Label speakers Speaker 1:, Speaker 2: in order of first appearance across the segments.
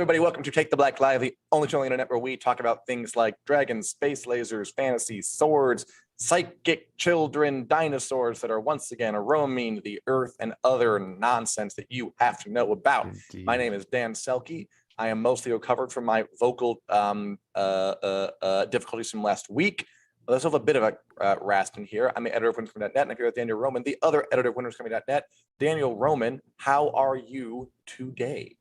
Speaker 1: everybody. Welcome to Take the Black Live, the only show on the internet where we talk about things like dragons, space lasers, fantasy, swords, psychic children, dinosaurs that are once again roaming the earth, and other nonsense that you have to know about.
Speaker 2: Indeed.
Speaker 1: My name is Dan Selcke. I am mostly recovered from my vocal difficulties from last week. There's a bit of a rasp in here. I'm the editor of WinnersComing.net, and I'm here with Daniel Roman, the other editor of WinnersComing.net. Daniel Roman, how are you today?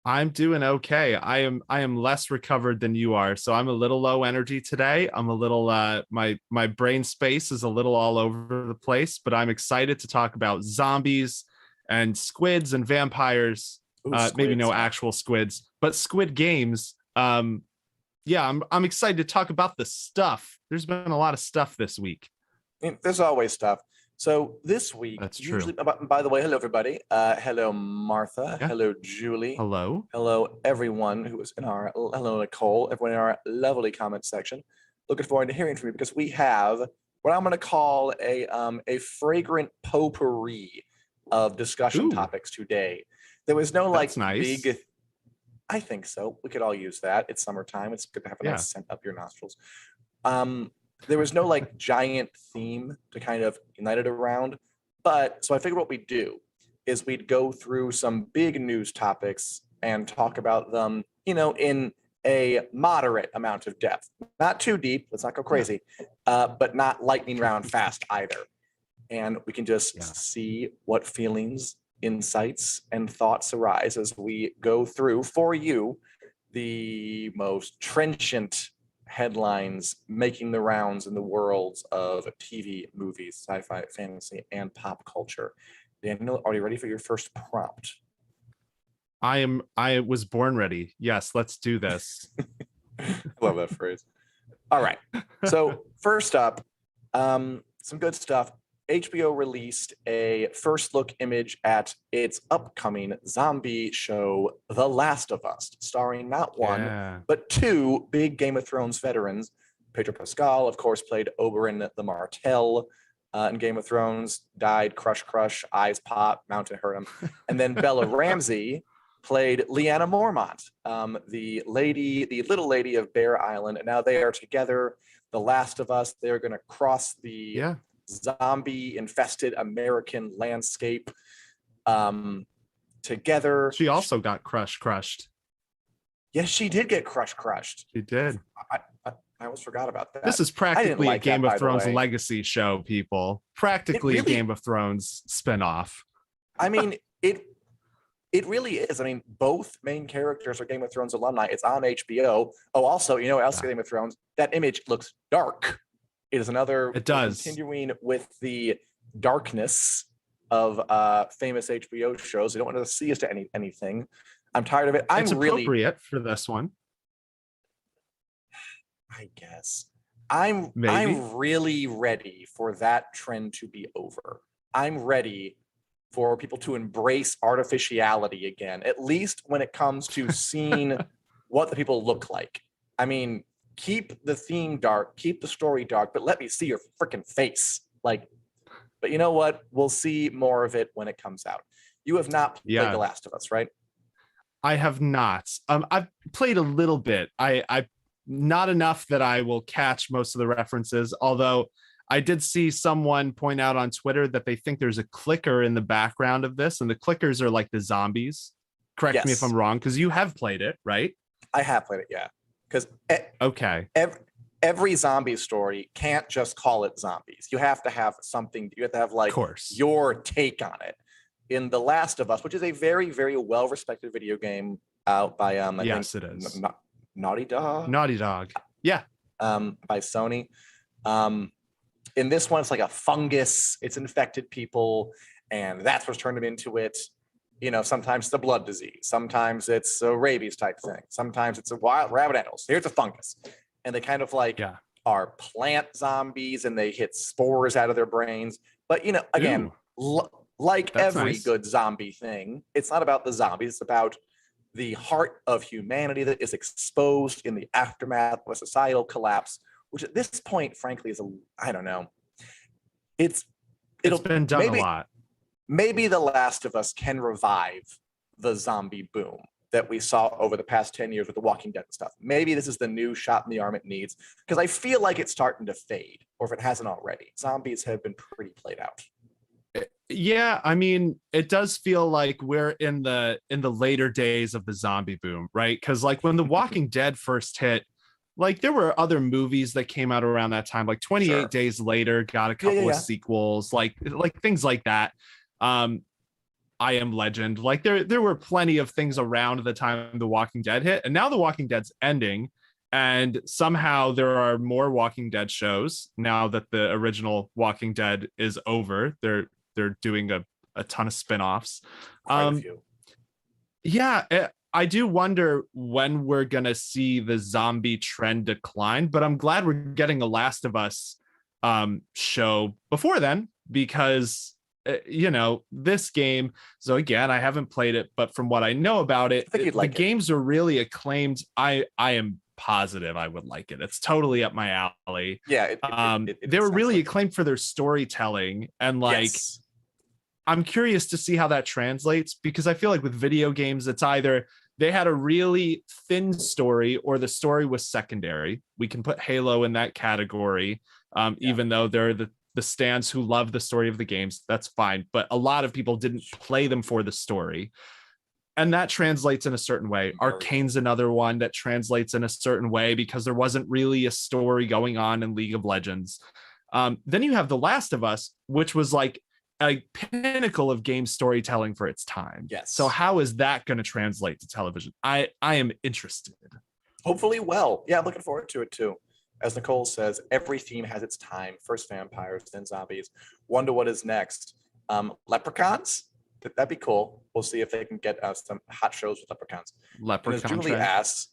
Speaker 2: I'm doing okay. I am less recovered than you are, so I'm a little low energy today. I'm a little my brain space is a little all over the place, but I'm excited to talk about zombies and squids and vampires.
Speaker 1: Ooh,
Speaker 2: maybe no
Speaker 1: squids.
Speaker 2: actual squids, but Squid Games. Yeah, I'm excited to talk about the stuff. There's been a lot of stuff this week.
Speaker 1: There's always stuff. So this week,
Speaker 2: That's
Speaker 1: usually,
Speaker 2: true.
Speaker 1: by the way, hello everybody. Hello Martha.
Speaker 2: Yeah.
Speaker 1: Hello Julie.
Speaker 2: Hello.
Speaker 1: Hello everyone who is in our, hello Nicole, everyone in our lovely comment section. Looking forward to hearing from you because we have what I'm going to call a fragrant potpourri of discussion
Speaker 2: Ooh.
Speaker 1: topics today. There was no like
Speaker 2: That's nice.
Speaker 1: big. I think so. We could all use that. It's summertime. It's good to have a
Speaker 2: Yeah.
Speaker 1: nice scent up your nostrils. There was no like giant theme to kind of unite it around. But so I figured what we'd do is we'd go through some big news topics and talk about them, in a moderate amount of depth. Not too deep. Let's not go crazy, but not lightning round fast either. And we can just see what feelings, insights, and thoughts arise as we go through for you the most trenchant headlines making the rounds in the worlds of TV, movies, sci-fi, fantasy, and pop culture. Daniel, are you ready for your first prompt?
Speaker 2: I was born ready. Yes, let's do this.
Speaker 1: Love that phrase. All right. So first up, some good stuff. HBO released a first look image at its upcoming zombie show, The Last of Us, starring not one, but two big Game of Thrones veterans. Pedro Pascal, of course, played Oberyn the Martell in Game of Thrones, died, crush, eyes pop, mountain hurt him. And then Bella Ramsey played Lyanna Mormont, the little lady of Bear Island. And now they are together, The Last of Us. They're going to cross the zombie infested American landscape together.
Speaker 2: She also got crushed.
Speaker 1: Yes, she did get crushed.
Speaker 2: She did.
Speaker 1: I almost forgot about that.
Speaker 2: This is practically a Game of Thrones
Speaker 1: legacy
Speaker 2: legacy show, people. Practically a Game of Thrones spinoff.
Speaker 1: I mean, it really is. I mean, both main characters are Game of Thrones alumni. It's on HBO. Oh, also, you know what else? Game of Thrones. That image looks dark. It is another.
Speaker 2: It does.
Speaker 1: Continuing with the darkness of famous HBO shows. They don't want to see us to anything. I'm tired of it.
Speaker 2: It's appropriate for this one.
Speaker 1: I guess. I'm really ready for that trend to be over. I'm ready for people to embrace artificiality again, at least when it comes to seeing what the people look like. I mean, keep the theme dark, keep the story dark, but let me see your freaking face. But you know what? We'll see more of it when it comes out. You have not played The Last of Us, right?
Speaker 2: I have not. I've played a little bit. I not enough that I will catch most of the references, although I did see someone point out on Twitter that they think there's a clicker in the background of this, and the clickers are like the zombies. Correct me if I'm wrong, because you have played it, right?
Speaker 1: I have played it, yeah. Because every zombie story can't just call it zombies. You have to have something. You have to have your take on it. In The Last of Us, which is a very, very well-respected video game out by I think
Speaker 2: it is
Speaker 1: Naughty Dog.
Speaker 2: Yeah.
Speaker 1: By Sony. In this one, it's like a fungus. It's infected people, and that's what's turned them into it. Sometimes it's a blood disease. Sometimes it's a rabies type thing. Sometimes it's a wild rabbit animals. Here's a fungus. And they kind of are plant zombies, and they hit spores out of their brains. But, again, like every good zombie thing, it's not about the zombies. It's about the heart of humanity that is exposed in the aftermath of a societal collapse, which at this point, frankly, is I don't know. It's been done a lot. Maybe The Last of Us can revive the zombie boom. that we saw over the past 10 years with The Walking Dead and stuff. Maybe this is the new shot in the arm it needs, because I feel like it's starting to fade, or if it hasn't already. Zombies have been pretty played out.
Speaker 2: Yeah, I mean, it does feel like we're in the later days of the zombie boom, right? Because like when The Walking Dead first hit, like there were other movies that came out around that time, like 28
Speaker 1: Sure.
Speaker 2: Days Later got a couple of sequels, like things like that. I Am Legend, like there were plenty of things around the time The Walking Dead hit, and now The Walking Dead's ending, and somehow there are more Walking Dead shows now that the original Walking Dead is over. They're doing a ton of spin-offs.
Speaker 1: Quite a few.
Speaker 2: Yeah, I do wonder when we're gonna see the zombie trend decline, but I'm glad we're getting a Last of Us show before then, because you know, this game. So again, I haven't played it, but from what I know about it, the games are really acclaimed. I am positive I would like it. It's totally up my alley.
Speaker 1: Yeah,
Speaker 2: they were really acclaimed for their storytelling, and like I'm curious to see how that translates, because I feel like with video games, it's either they had a really thin story or the story was secondary. We can put Halo in that category, even though they're the stands who love the story of the games. That's fine. But a lot of people didn't play them for the story. And that translates in a certain way. Arcane's another one that translates in a certain way because there wasn't really a story going on in League of Legends. Then you have The Last of Us, which was like a pinnacle of game storytelling for its time.
Speaker 1: Yes.
Speaker 2: So how is that going to translate to television? I am interested.
Speaker 1: Hopefully well. Yeah, I'm looking forward to it too. As Nicole says, every theme has its time. First vampires, then zombies. Wonder what is next. Leprechauns? That'd be cool. We'll see if they can get some hot shows with leprechauns. And as Julie asks,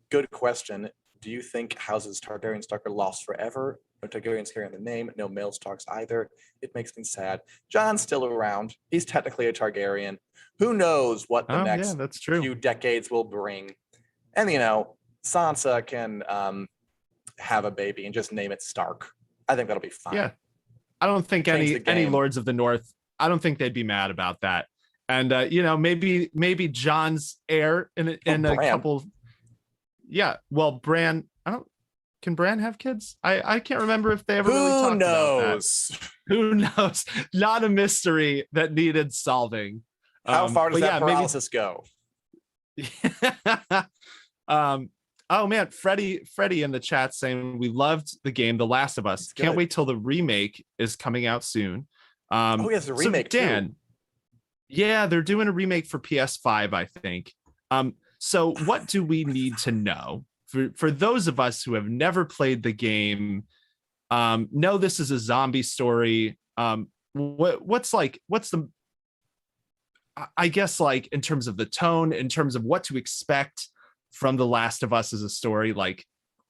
Speaker 1: good question. Do you think houses Targaryen Stark are lost forever? No Targaryens carrying the name. No male Starks either. It makes me sad. Jon's still around. He's technically a Targaryen. Who knows what the next few decades will bring? And you know, Sansa can have a baby and just name it Stark. I think that'll be fine.
Speaker 2: Yeah, I don't think any Lords of the North, I don't think they'd be mad about that. And you know, maybe Jon's heir in a couple. Yeah, well, Bran, can Bran have kids? I can't remember if they ever really talked about that. Who knows? Not a mystery that needed solving.
Speaker 1: How far does that paralysis go?
Speaker 2: Oh man, Freddie in the chat saying we loved the game The Last of Us. Can't wait till the remake is coming out soon.
Speaker 1: Oh yes, the remake
Speaker 2: Dan,
Speaker 1: too.
Speaker 2: Yeah, they're doing a remake for PS5, I think. So what do we need to know for those of us who have never played the game? Know this is a zombie story. What's the, I guess, like in terms of the tone, in terms of what to expect from The Last of Us as a story, like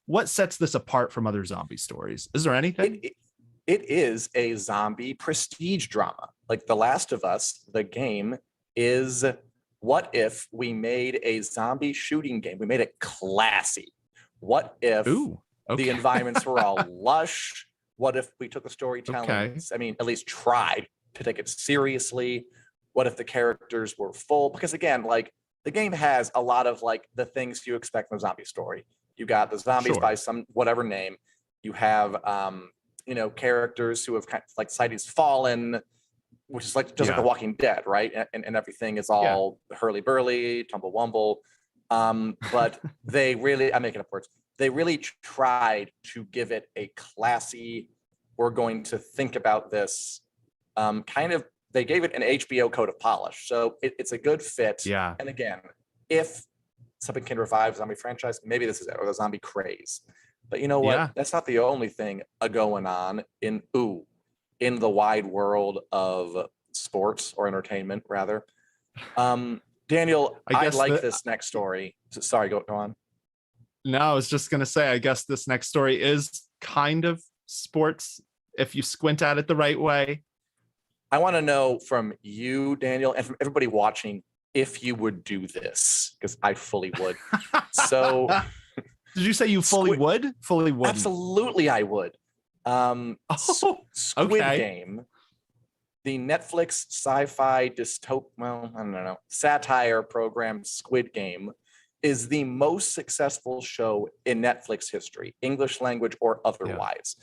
Speaker 2: what sets this apart from other zombie stories? Is there anything?
Speaker 1: It is a zombie prestige drama. Like The Last of Us, the game is, what if we made a zombie shooting game? We made it classy. What if the environments were all lush? What if we took the storytelling, I mean, at least tried to take it seriously? What if the characters were full? Because again, like the game has a lot of like the things you expect from a zombie story. You got the zombies by some whatever name. You have you know, characters who have kind of like Society's fallen, which is like just like The Walking Dead, right? And everything is all hurly-burly, tumble-wumble. But they really, I'm making up words. They really tried to give it a classy, we're going to think about this kind of, they gave it an HBO coat of polish. So it's a good fit.
Speaker 2: Yeah.
Speaker 1: And again, if something can revive zombie franchise, maybe this is it, or the zombie craze. But you know what? Yeah. That's not the only thing going on in the wide world of sports or entertainment, rather. Daniel, I like this next story. Sorry, go on.
Speaker 2: No, I was just going to say, I guess this next story is kind of sports if you squint at it the right way.
Speaker 1: I want to know from you, Daniel, and from everybody watching, if you would do this, because I fully would. So,
Speaker 2: did you say you fully would? Fully would?
Speaker 1: Absolutely, I would. Squid Game, the Netflix sci-fi well, I don't know, satire program Squid Game is the most successful show in Netflix history, English language or otherwise.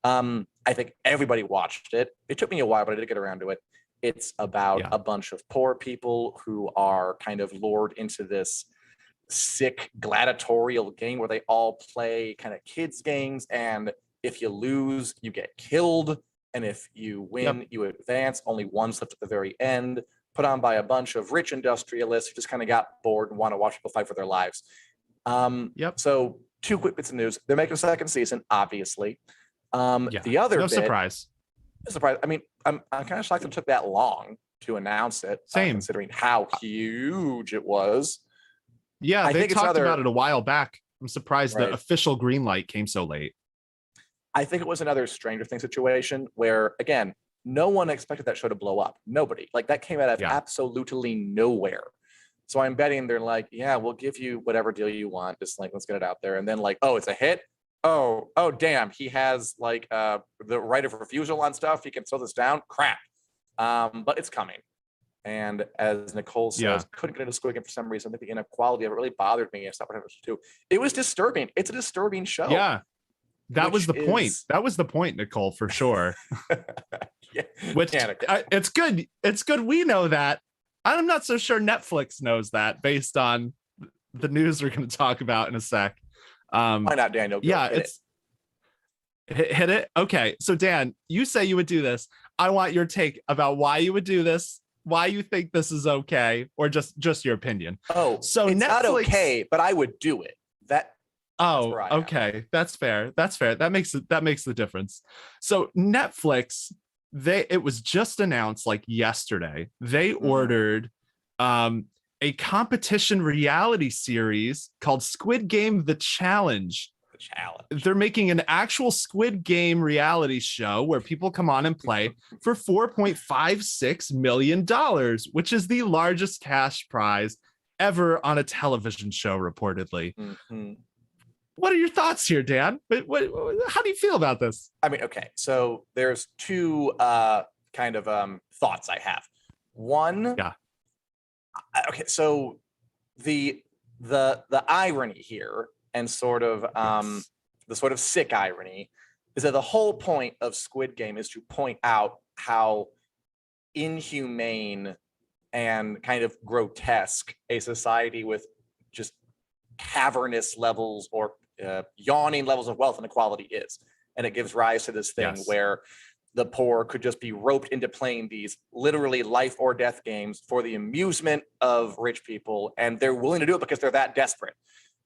Speaker 1: I think everybody watched it. It took me a while, but I did get around to it. It's about a bunch of poor people who are kind of lured into this sick gladiatorial game where they all play kind of kids games, and if you lose, you get killed, and if you win, you advance. Only one's left at the very end, put on by a bunch of rich industrialists who just kind of got bored and want to watch people fight for their lives. So 2 quick bits of news. They're making a second season, obviously. The other
Speaker 2: no
Speaker 1: bit,
Speaker 2: surprise.
Speaker 1: I mean, I'm kind of shocked it took that long to announce it.
Speaker 2: Same.
Speaker 1: Considering how huge it was.
Speaker 2: Yeah, they talked about it a while back. I'm surprised the official green light came so late.
Speaker 1: I think it was another Stranger Things situation where, again, no one expected that show to blow up. Nobody. Like, that came out of absolutely nowhere. So I'm betting they're like, yeah, we'll give you whatever deal you want. Just like, let's get it out there. And then like, oh, it's a hit. Oh, damn. He has like the right of refusal on stuff. He can slow this down. Crap. But it's coming. And as Nicole says, couldn't get into Squid Game for some reason. I think the inequality of it really bothered me. I stopped watching it too. It was disturbing. It's a disturbing show.
Speaker 2: Yeah. That was the point. That was the point, Nicole, for sure. Which it's good. It's good we know that. I'm not so sure Netflix knows that based on the news we're going to talk about in a sec.
Speaker 1: Why not, Daniel?
Speaker 2: Hit it. Okay. So Dan, you say you would do this. I want your take about why you would do this, why you think this is okay, or just your opinion.
Speaker 1: Oh, so it's Netflix, not okay, but I would do it. Okay.
Speaker 2: That's fair. That makes the difference. So Netflix, it was just announced like yesterday. They ordered a competition reality series called Squid Game: The Challenge. They're making an actual Squid Game reality show where people come on and play for $4.56 million, which is the largest cash prize ever on a television show, reportedly. What are your thoughts here, Dan? How do you feel about this?
Speaker 1: I mean, okay, so there's two kind of thoughts I have. One, okay, so the irony here, and sort of the sort of sick irony, is that the whole point of Squid Game is to point out how inhumane and kind of grotesque a society with just cavernous levels or yawning levels of wealth inequality is. And it gives rise to this thing where the poor could just be roped into playing these literally life or death games for the amusement of rich people, and they're willing to do it because they're that desperate.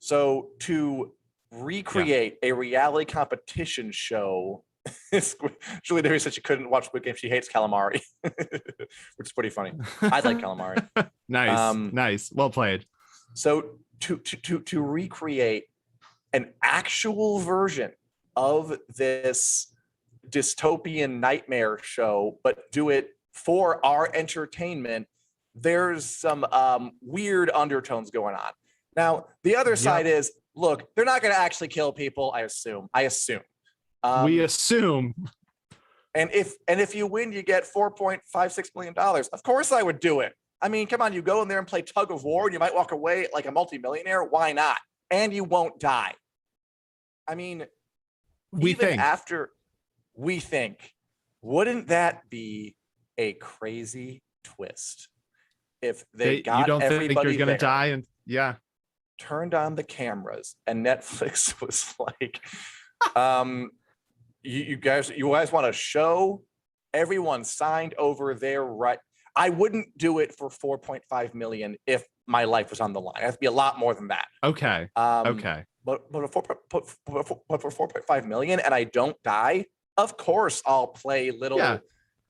Speaker 1: So to recreate a reality competition show, Julie Derry said she couldn't watch Squid Game. She hates calamari, which is pretty funny. I like calamari.
Speaker 2: Nice. Well played.
Speaker 1: So to recreate an actual version of this dystopian nightmare show, but do it for our entertainment, there's some weird undertones going on. Now, the other side is, look, they're not going to actually kill people, I assume.
Speaker 2: We assume.
Speaker 1: And if you win, you get $4.56 million. Of course I would do it. I mean, come on, you go in there and play tug of war and you might walk away like a multimillionaire. Why not? And you won't die. I mean, we think, wouldn't that be a crazy twist if they got
Speaker 2: you don't
Speaker 1: everybody
Speaker 2: think you're gonna
Speaker 1: there,
Speaker 2: die and
Speaker 1: turned on the cameras, and Netflix was like, you guys want to show? Everyone signed over their right. I wouldn't do it for 4.5 million if my life was on the line. It has to be a lot more than that.
Speaker 2: Okay.
Speaker 1: But for 4.5 million and I don't die, of course I'll play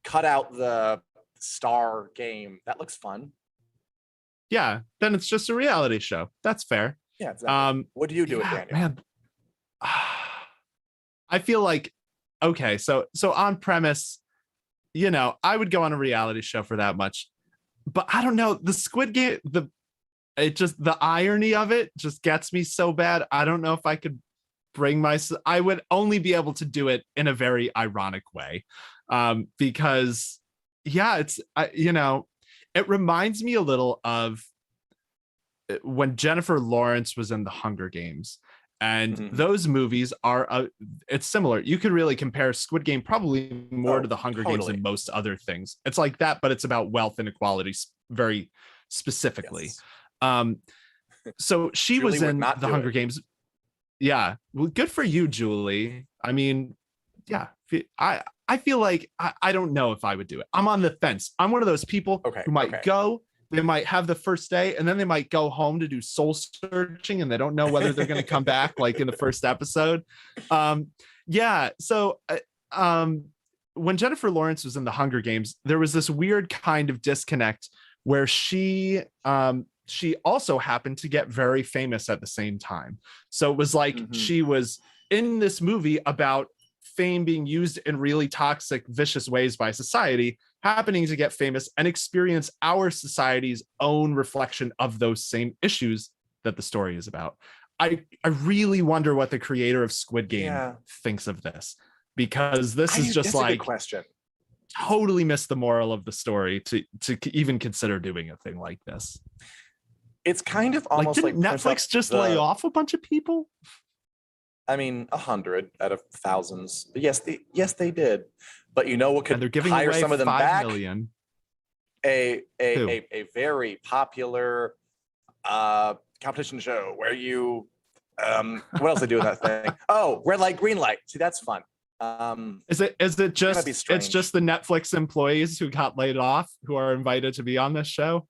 Speaker 1: cut out the star game. That looks fun.
Speaker 2: Yeah, then it's just a reality show. That's fair.
Speaker 1: Yeah, exactly. What do you do with Daniel?
Speaker 2: Man, I feel like, okay, so on premise, I would go on a reality show for that much, but I don't know, the Squid Game, the irony of it just gets me so bad. I don't know if I could I would only be able to do it in a very ironic way, because yeah, it reminds me a little of when Jennifer Lawrence was in the Hunger Games. And
Speaker 1: Mhm.
Speaker 2: those movies are it's similar. You could really compare Squid Game probably more to the Hunger Games
Speaker 1: totally.
Speaker 2: than most other things. It's like that, but it's about wealth inequality very specifically.
Speaker 1: Yes.
Speaker 2: So she
Speaker 1: Julie
Speaker 2: was
Speaker 1: would
Speaker 2: in
Speaker 1: not
Speaker 2: the
Speaker 1: do
Speaker 2: Hunger
Speaker 1: it.
Speaker 2: Games. Yeah. Well, good for you, Julie. I mean, yeah, I feel like I don't know if I would do it. I'm on the fence. I'm one of those people
Speaker 1: Okay.
Speaker 2: who might
Speaker 1: Okay.
Speaker 2: go, they might have the first day, and then they might go home to do soul searching, and they don't know whether they're going to come back like in the first episode. Yeah. So when Jennifer Lawrence was in the Hunger Games, there was this weird kind of disconnect where she also happened to get very famous at the same time. So it was like she was in this movie about fame being used in really toxic, vicious ways by society, happening to get famous and experience our society's own reflection of those same issues that the story is about. I really wonder what the creator of Squid Game thinks of this, because this is just like
Speaker 1: a good question.
Speaker 2: Totally missed the moral of the story to even consider doing a thing like this.
Speaker 1: It's kind of almost
Speaker 2: like Netflix just lay off a bunch of people.
Speaker 1: I mean, 100 out of thousands. But yes, they did. But you know what could
Speaker 2: and they're giving
Speaker 1: hire
Speaker 2: away
Speaker 1: some of them
Speaker 2: 5
Speaker 1: back?
Speaker 2: million.
Speaker 1: A very popular competition show where you what else they do in that thing? Oh, red light, green light. See, that's fun.
Speaker 2: Is it just it's just the Netflix employees who got laid off who are invited to be on this show?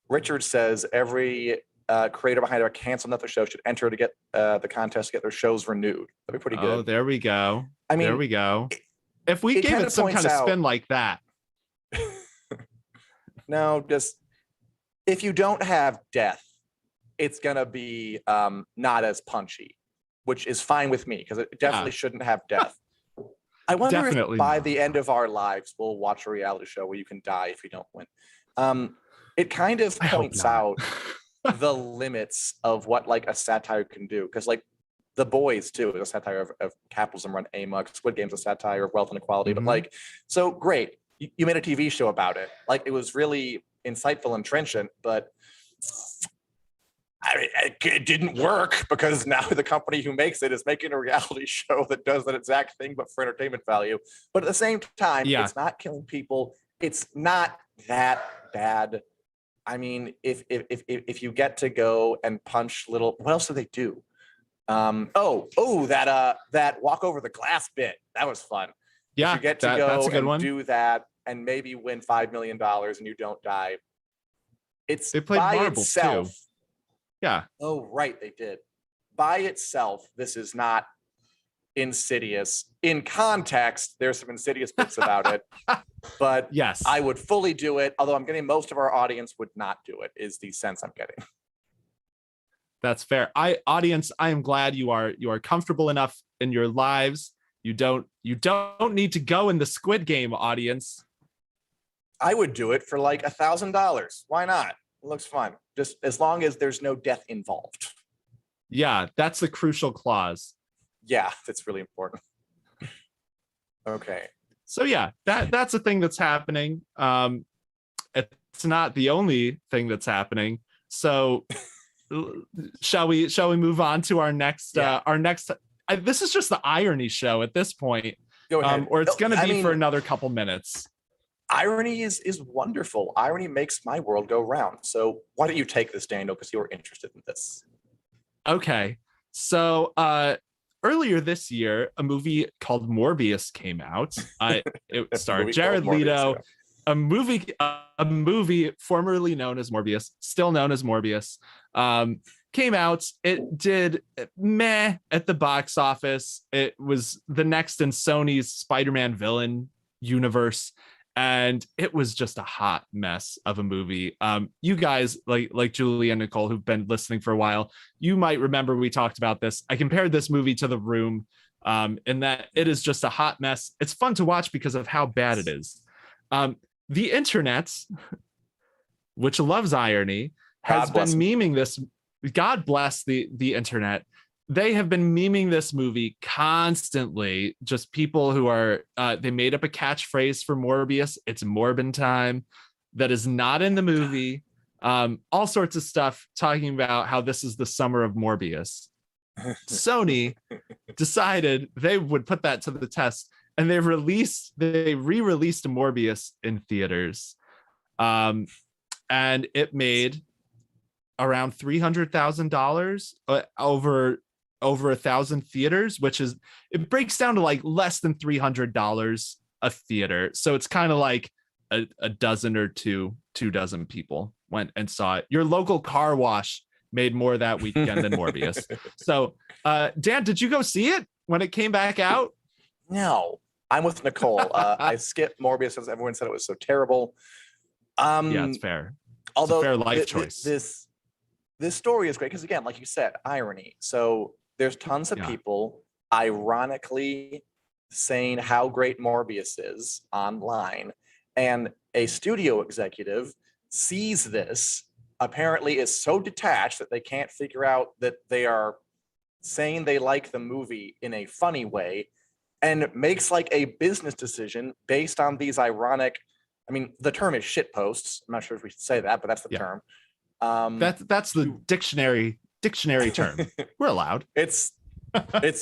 Speaker 1: Richard says every creator behind a canceled Netflix show should enter to get the contest to get their shows renewed. That'd be pretty good.
Speaker 2: Oh, there we go.
Speaker 1: I mean,
Speaker 2: there we go. If we gave it some kind of spin like that.
Speaker 1: No, just if you don't have death, it's gonna be not as punchy, which is fine with me because it definitely shouldn't have death. I wonder if by the end of our lives we'll watch a reality show where you can die if you don't win. It kind of points out the limits of what like a satire can do, because like The Boys too is a satire of capitalism run amok. Squid Game's a satire of wealth inequality. But like, so great, you made a TV show about it. Like it was really insightful and trenchant, but it didn't work because now the company who makes it is making a reality show that does that exact thing, but for entertainment value. But at the same time, it's not killing people. It's not that bad. I mean, if you get to go and punch little, what else do they do? That walk over the glass bit, that was fun.
Speaker 2: Yeah,
Speaker 1: you get to go and do that and maybe win $5 million and you don't die. It's by itself.
Speaker 2: Too. Yeah.
Speaker 1: Oh, right, they did. By itself, this is not insidious. In context, there's some insidious bits about it. But
Speaker 2: yes,
Speaker 1: I would fully do it, although I'm getting most of our audience would not do it, is the sense I'm getting.
Speaker 2: That's fair. Audience, I am glad you are comfortable enough in your lives. You don't need to go in the Squid Game, audience.
Speaker 1: I would do it for like $1,000. Why not? It looks fun. Just as long as there's no death involved.
Speaker 2: Yeah, that's the crucial clause.
Speaker 1: Yeah, that's really important. Okay.
Speaker 2: So yeah, that's a thing that's happening. It's not the only thing that's happening. So shall we move on to our next this is just the irony show at this point.
Speaker 1: Go ahead.
Speaker 2: Or it's going to be for another couple minutes.
Speaker 1: Irony is wonderful. Irony makes my world go round. So why don't you take this, Daniel, because you were interested in this.
Speaker 2: Okay. So earlier this year, a movie called Morbius came out. It starred Jared Leto. A movie formerly known as Morbius, still known as Morbius, came out. It did meh at the box office. It was the next in Sony's Spider-Man villain universe, and it was just a hot mess of a movie. You guys, like Julie and Nicole, who've been listening for a while, you might remember we talked about this. I compared this movie to The Room, in that it is just a hot mess. It's fun to watch because of how bad it is. The internet, which loves irony, has been memeing this. God bless the internet. they have been memeing this movie constantly. Just people who are they made up a catchphrase for Morbius. It's Morbin time. That is not in the movie. All sorts of stuff talking about how this is the summer of Morbius. Sony decided they would put that to the test, and they re-released Morbius in theaters, and it made around $300,000 over 1,000 theaters, which is, it breaks down to like less than $300 a theater. So it's kind of like a dozen or two dozen people went and saw it. Your local car wash made more that weekend than Morbius. So, Dan, did you go see it when it came back out?
Speaker 1: No, I'm with Nicole. I skipped Morbius because everyone said it was so terrible.
Speaker 2: Yeah, it's fair.
Speaker 1: Although
Speaker 2: it's a fair life choice.
Speaker 1: This story is great because, again, like you said, irony. So there's tons of people ironically saying how great Morbius is online, and a studio executive sees this, apparently is so detached that they can't figure out that they are saying they like the movie in a funny way, and makes like a business decision based on these ironic, I mean, the term is shit posts. I'm not sure if we should say that, but that's the term.
Speaker 2: That's the dictionary term. We're allowed.
Speaker 1: It's definitely,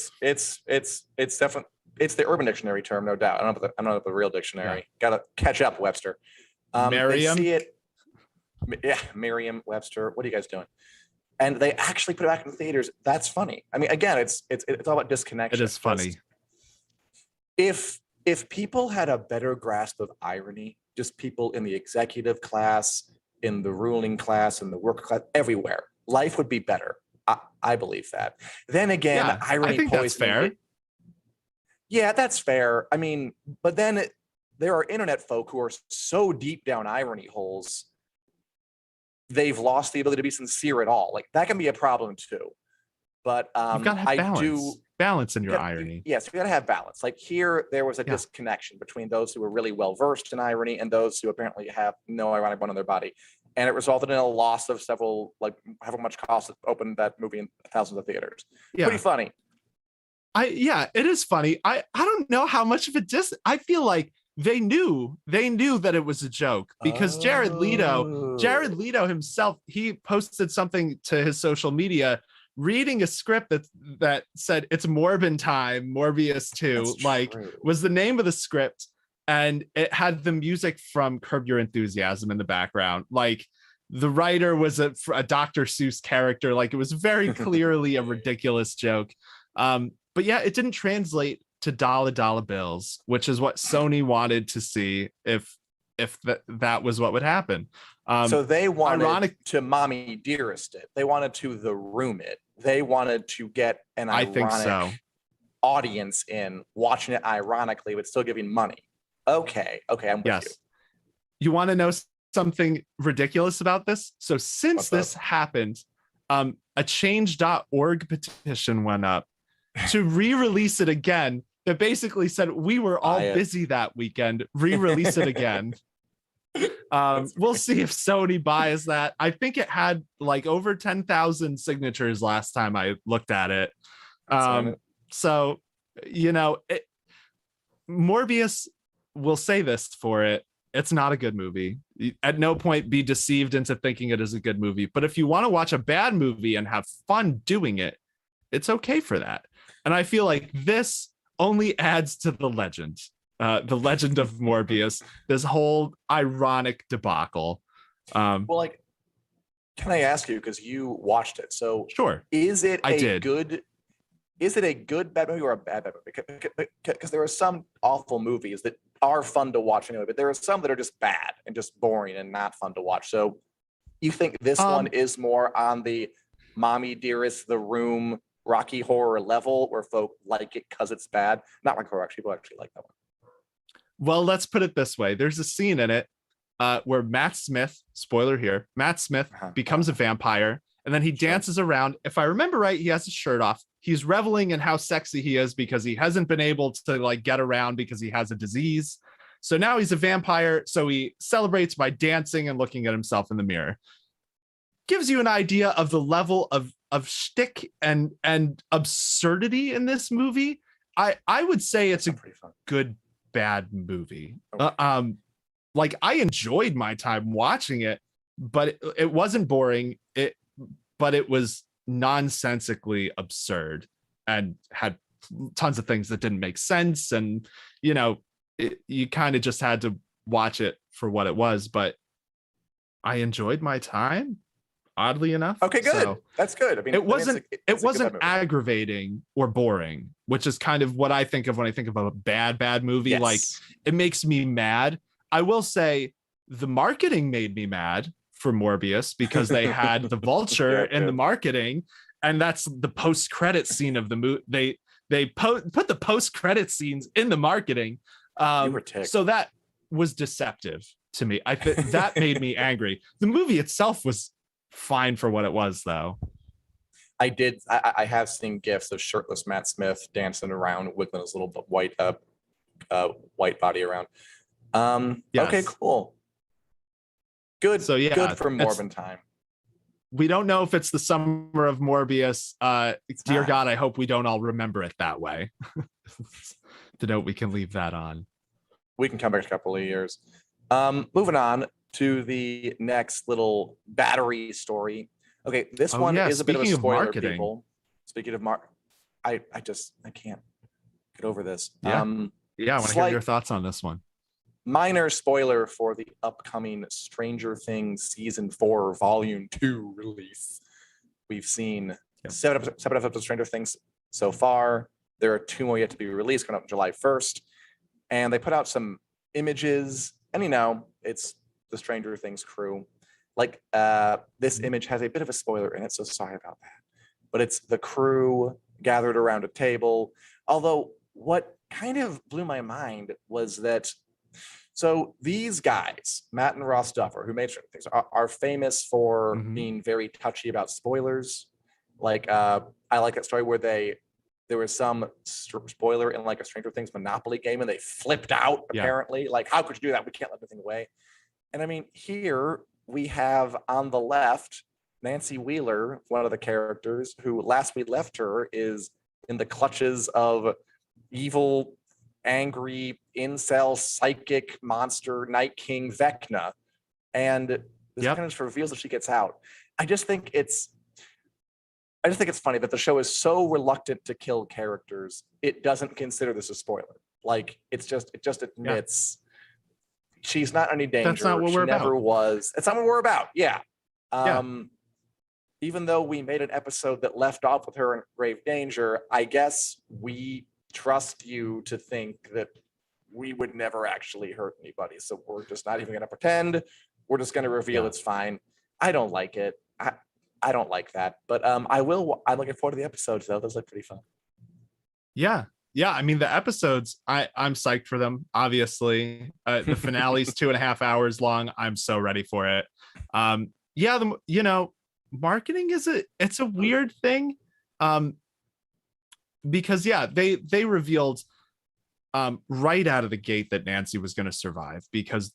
Speaker 1: it's the Urban Dictionary term, no doubt. I don't know the real dictionary. Gotta catch up, Webster.
Speaker 2: Merriam.
Speaker 1: They see it. Yeah, Merriam-Webster. What are you guys doing? And they actually put it back in the theaters. That's funny. I mean, again, it's all about disconnection.
Speaker 2: It is funny.
Speaker 1: If people had a better grasp of irony, just people in the executive class, in the ruling class, in the worker class, everywhere, life would be better. I believe that. Then again, irony.
Speaker 2: I think that's fair.
Speaker 1: Yeah, that's fair. I mean, but then there are internet folk who are so deep down irony holes, they've lost the ability to be sincere at all. Like, that can be a problem too. But
Speaker 2: you've got to have balance in your irony.
Speaker 1: Yes, you got to have balance. Like here, there was a disconnection between those who were really well versed in irony and those who apparently have no ironic bone in their body, and it resulted in a loss of several, like however much cost it opened that movie in thousands of theaters. Yeah. Pretty funny.
Speaker 2: It is funny. I don't know how much of a I feel like they knew that it was a joke, because Jared Leto himself, he posted something to his social media reading a script that said it's Morbin time, Morbius 2, like was the name of the script, and it had the music from Curb Your Enthusiasm in the background. Like the writer was a Dr. Seuss character. Like it was very clearly a ridiculous joke. But yeah, it didn't translate to dollar bills, which is what Sony wanted to see if that was what would happen.
Speaker 1: So they wanted to Mommy Dearest it. They wanted to The Room it. They wanted to get an ironic audience in watching it ironically, but still giving money. Okay, I'm with you.
Speaker 2: You want to know something ridiculous about this? So since this happened, a change.org petition went up to re-release it again, that basically said we were all busy that weekend, re-release it again. We'll see if Sony buys that. I think it had like over 10,000 signatures last time I looked at it. So, you know, Morbius, will say this for it. It's not a good movie. At no point be deceived into thinking it is a good movie. But if you want to watch a bad movie and have fun doing it, it's okay for that. And I feel like this only adds to the legend of Morbius, this whole ironic debacle.
Speaker 1: Well, like, can I ask you, because you watched it, so
Speaker 2: sure,
Speaker 1: is it a good bad movie or a bad movie? Because there are some awful movies that are fun to watch anyway, but there are some that are just bad and just boring and not fun to watch. So you think this one is more on the Mommy Dearest, The Room, Rocky Horror level, where folk like it because it's bad? Not Rocky Horror, actually, people actually like that one.
Speaker 2: Well, let's put it this way. There's a scene in it where Matt Smith, spoiler here, Matt Smith becomes a vampire, and then he dances around. If I remember right, he has his shirt off. He's reveling in how sexy he is because he hasn't been able to like get around because he has a disease. So now he's a vampire. So he celebrates by dancing and looking at himself in the mirror. Gives you an idea of the level of shtick and absurdity in this movie, I would say it's a
Speaker 1: pretty fun.
Speaker 2: good bad movie.
Speaker 1: Okay.
Speaker 2: Like I enjoyed my time watching it, but it wasn't boring. But it was nonsensically absurd and had tons of things that didn't make sense. And you kind of just had to watch it for what it was. But I enjoyed my time, oddly enough.
Speaker 1: Okay, good.
Speaker 2: So
Speaker 1: that's good. I mean,
Speaker 2: it wasn't
Speaker 1: it's a good movie.
Speaker 2: aggravating or boring, which is kind of what I think of when I think of a bad movie.
Speaker 1: Yes.
Speaker 2: Like it makes me mad. I will say the marketing made me mad for Morbius because they had the vulture in the marketing, and that's the post-credit scene of the movie. They put the post-credit scenes in the marketing.
Speaker 1: You were ticked.
Speaker 2: So that was deceptive to me. That made me angry. The movie itself was fine for what it was, though.
Speaker 1: I have seen gifs of shirtless Matt Smith dancing around, wiggling his little white body around.
Speaker 2: Yes.
Speaker 1: Okay, cool. Good.
Speaker 2: So yeah,
Speaker 1: good for Morbin time.
Speaker 2: We don't know if it's the summer of Morbius. Dear
Speaker 1: not.
Speaker 2: God, I hope we don't all remember it that way. To note, we can leave that on.
Speaker 1: We can come back in a couple of years. Moving on to the next little battery story. Okay, this one is a bit of a spoiler,
Speaker 2: marketing.
Speaker 1: people. Speaking of I can't get over this.
Speaker 2: Yeah. Yeah, I want to hear your thoughts on this one.
Speaker 1: Minor spoiler for the upcoming Stranger Things season 4 volume 2 release. We've seen 7 episodes of Stranger Things so far. There are 2 more yet to be released, coming up July 1st. And they put out some images, and it's the Stranger Things crew. Like this image has a bit of a spoiler in it, so sorry about that. But it's the crew gathered around a table. Although what kind of blew my mind was that, so these guys, Matt and Ross Duffer, who made Stranger Things, are famous for being very touchy about spoilers. Like I like that story where there was some spoiler in like a Stranger Things Monopoly game and they flipped out, apparently. Like, how could you do that? We can't let anything away. And I mean, here we have on the left, Nancy Wheeler, one of the characters, who last we left her is in the clutches of evil, angry, incel, psychic monster, Night King Vecna. And this kind of reveals that she gets out. I just think it's funny that the show is so reluctant to kill characters. It doesn't consider this a spoiler. Like it just admits she's not any danger.
Speaker 2: That's not what we're
Speaker 1: never
Speaker 2: about.
Speaker 1: was. It's not what we're about. Yeah. Even though we made an episode that left off with her in grave danger, I guess we trust you to think that we would never actually hurt anybody. So we're just not even going to pretend. We're just going to reveal it's fine. I don't like it. I don't like that, but I'm looking forward to the episodes though. Those look pretty fun.
Speaker 2: Yeah. I mean, the episodes, I'm psyched for them. Obviously, the finale's 2.5 hours long. I'm so ready for it. Marketing it's a weird thing, because they revealed right out of the gate that Nancy was going to survive, because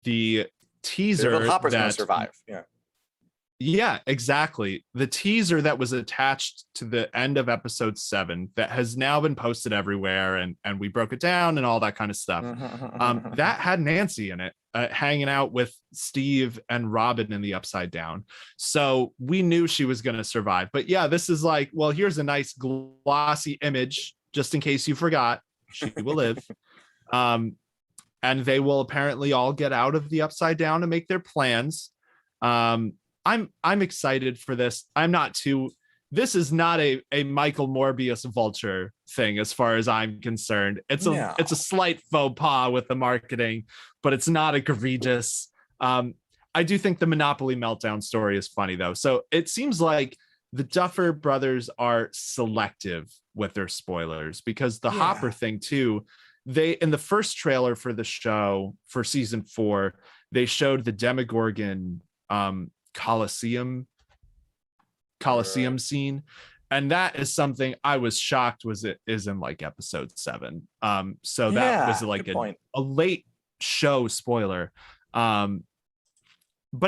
Speaker 2: the teaser
Speaker 1: Hopper's going to survive. Yeah.
Speaker 2: Yeah, exactly. The teaser that was attached to the end of episode 7 that has now been posted everywhere, and we broke it down and all that kind of stuff. That had Nancy in it, hanging out with Steve and Robin in the Upside Down. So we knew she was going to survive. But yeah, this is like, well, here's a nice glossy image, just in case you forgot. She will live. And they will apparently all get out of the Upside Down and make their plans. I'm excited for this. This is not a Michael Morbius vulture thing as far as I'm concerned. It's a slight faux pas with the marketing, but it's not egregious. I do think the Monopoly meltdown story is funny though. So it seems like the Duffer brothers are selective with their spoilers, because the Hopper thing too, in the first trailer for the show for season 4, they showed the Demogorgon Coliseum scene, and that is something I was shocked is in like episode 7. So that was like a late show spoiler, but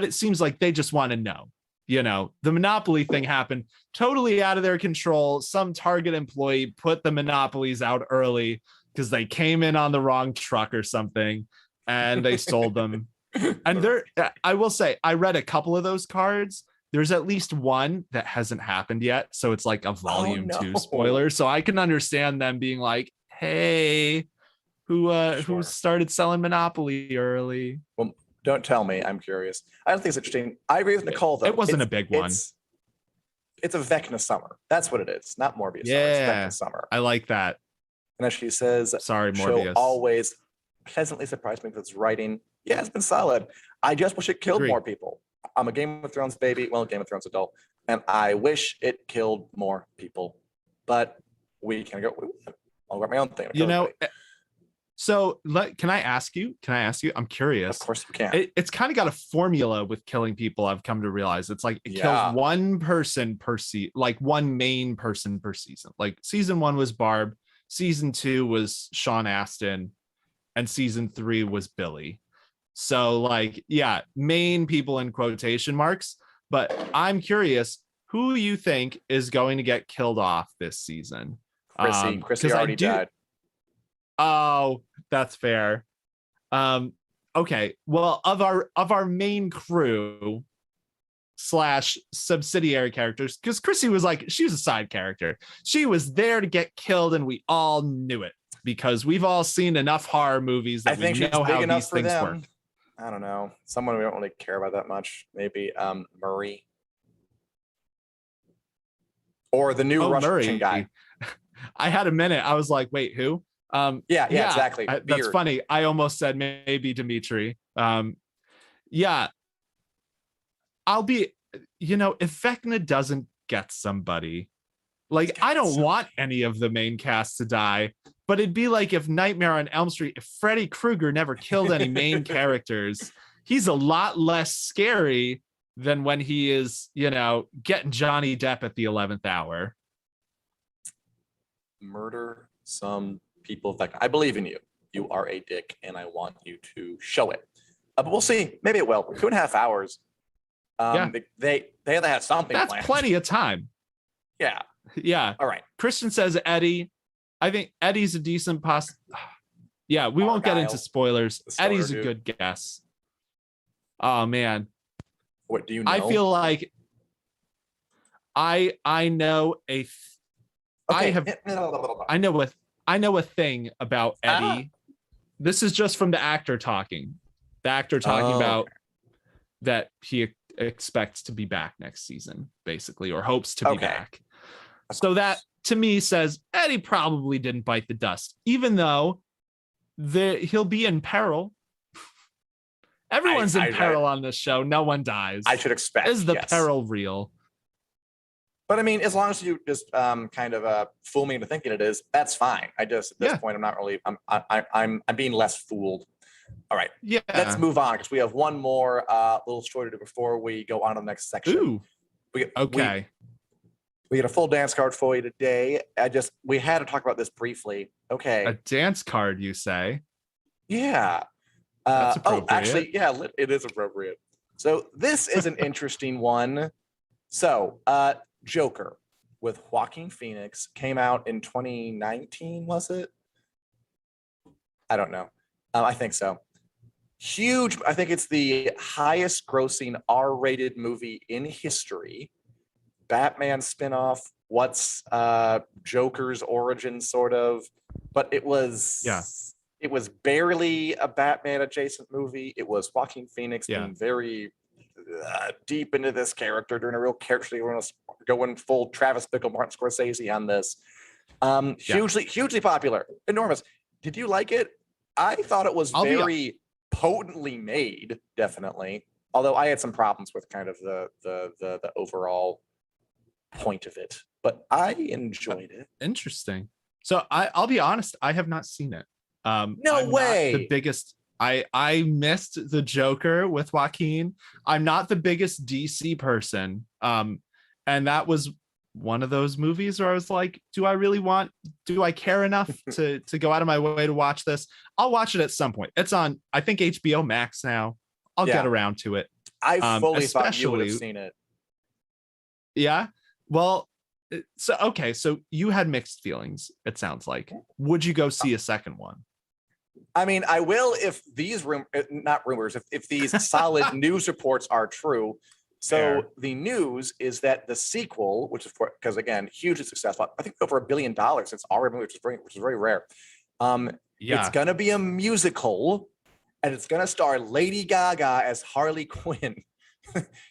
Speaker 2: it seems like they just want to know, the monopoly thing happened totally out of their control. Some Target employee put the monopolies out early because they came in on the wrong truck or something, and they sold them. And I will say, I read a couple of those cards. There's at least one that hasn't happened yet. So it's like a volume 2 spoiler. So I can understand them being like, hey, who started selling Monopoly early?
Speaker 1: Well, don't tell me. I'm curious. I don't think it's interesting. I agree with Nicole, though.
Speaker 2: It wasn't a big one.
Speaker 1: It's a Vecna summer. That's what it is. Not Morbius summer. It's Vecna summer.
Speaker 2: I like that.
Speaker 1: And as she says,
Speaker 2: sorry,
Speaker 1: Morbius.
Speaker 2: Show
Speaker 1: always pleasantly surprised me with its writing. Yeah, it's been solid. I just wish it killed more people. I'm a Game of Thrones baby. Well, Game of Thrones adult. And I wish it killed more people. But we can go. I'll write my own thing.
Speaker 2: So can I ask you? I'm curious.
Speaker 1: Of course you can.
Speaker 2: It's kind of got a formula with killing people. I've come to realize it's like it kills one person per season, like one main person per season. Like season 1 was Barb, season 2 was Sean Astin, and season 3 was Billy. So like, yeah, main people in quotation marks. But I'm curious, who you think is going to get killed off this season?
Speaker 1: Chrissy already died.
Speaker 2: Oh, that's fair. Okay. Well, of our main crew / subsidiary characters, because Chrissy was she was a side character. She was there to get killed, and we all knew it because we've all seen enough horror movies that we know how these things work.
Speaker 1: I don't know. Someone we don't really care about that much. Maybe Murray. Or the new Russian guy.
Speaker 2: I had a minute. I was like, wait, who?
Speaker 1: Yeah, exactly.
Speaker 2: That's funny. I almost said maybe Dimitri. Yeah. I'll be, if Vecna doesn't get somebody, I don't want any of the main cast to die, but it'd be like if Nightmare on Elm Street, if Freddy Krueger never killed any main characters, he's a lot less scary than when he is, getting Johnny Depp at the 11th hour.
Speaker 1: Murder some people. In fact, I believe in you. You are a dick, and I want you to show it. But we'll see. Maybe it will. 2.5 hours. They have to have something.
Speaker 2: That's
Speaker 1: planned.
Speaker 2: Plenty of time.
Speaker 1: Yeah.
Speaker 2: Yeah.
Speaker 1: All right.
Speaker 2: Christian says Eddie. I think Eddie's a decent Yeah, we won't get into spoilers. Eddie's a good guess. Oh man.
Speaker 1: What do you know?
Speaker 2: I feel like I know a I know a thing about Eddie. This is just from the actor talking. The actor talking about that he expects to be back next season, basically, or hopes to be back. So that to me says Eddie probably didn't bite the dust, even though he'll be in peril. Everyone's in peril on this show. No one dies.
Speaker 1: I should expect.
Speaker 2: Is the peril real?
Speaker 1: But I mean, as long as you just kind of fool me into thinking it is, that's fine. I just at this point, I'm not really. I'm being less fooled. All right.
Speaker 2: Yeah.
Speaker 1: Let's move on because we have one more little story to do before we go on to the next section.
Speaker 2: Ooh.
Speaker 1: We had a full dance card for you today. We had to talk about this briefly. Okay.
Speaker 2: A dance card, you say?
Speaker 1: Yeah.
Speaker 2: That's appropriate.
Speaker 1: Actually, yeah, it is appropriate. So this is an interesting one. So, Joker with Joaquin Phoenix came out in 2019, was it? I don't know. I think so. Huge. I think it's the highest grossing R-rated movie in history. Batman spinoff. What's Joker's origin, sort of? But it was.
Speaker 2: Yeah.
Speaker 1: It was barely a Batman adjacent movie. It was Joaquin Phoenix being very deep into this character, doing a real character. We're going full Travis Bickle, Martin Scorsese on this. Hugely popular, enormous. Did you like it? I thought it was very potently made, definitely. Although I had some problems with kind of the overall point of it, but I enjoyed it.
Speaker 2: Interesting. So I'll be honest, I have not seen it.
Speaker 1: No way.
Speaker 2: The biggest. I missed the Joker with Joaquin. I'm not the biggest DC person. And that was one of those movies where I was like, do I care enough to go out of my way to watch this? I'll watch it at some point. It's on, I think, HBO Max now. I'll get around to it.
Speaker 1: I fully thought you would have seen it.
Speaker 2: Yeah. Well, so okay, so you had mixed feelings, it sounds like. Would you go see a second one?
Speaker 1: I mean, I will if these not rumors, if these solid news reports are true. So
Speaker 2: Fair.
Speaker 1: the news is that the sequel, which is because again, hugely successful, I think over $1 billion since already, which is very rare. It's
Speaker 2: Yeah.
Speaker 1: gonna be a musical, and it's gonna star Lady Gaga as Harley Quinn.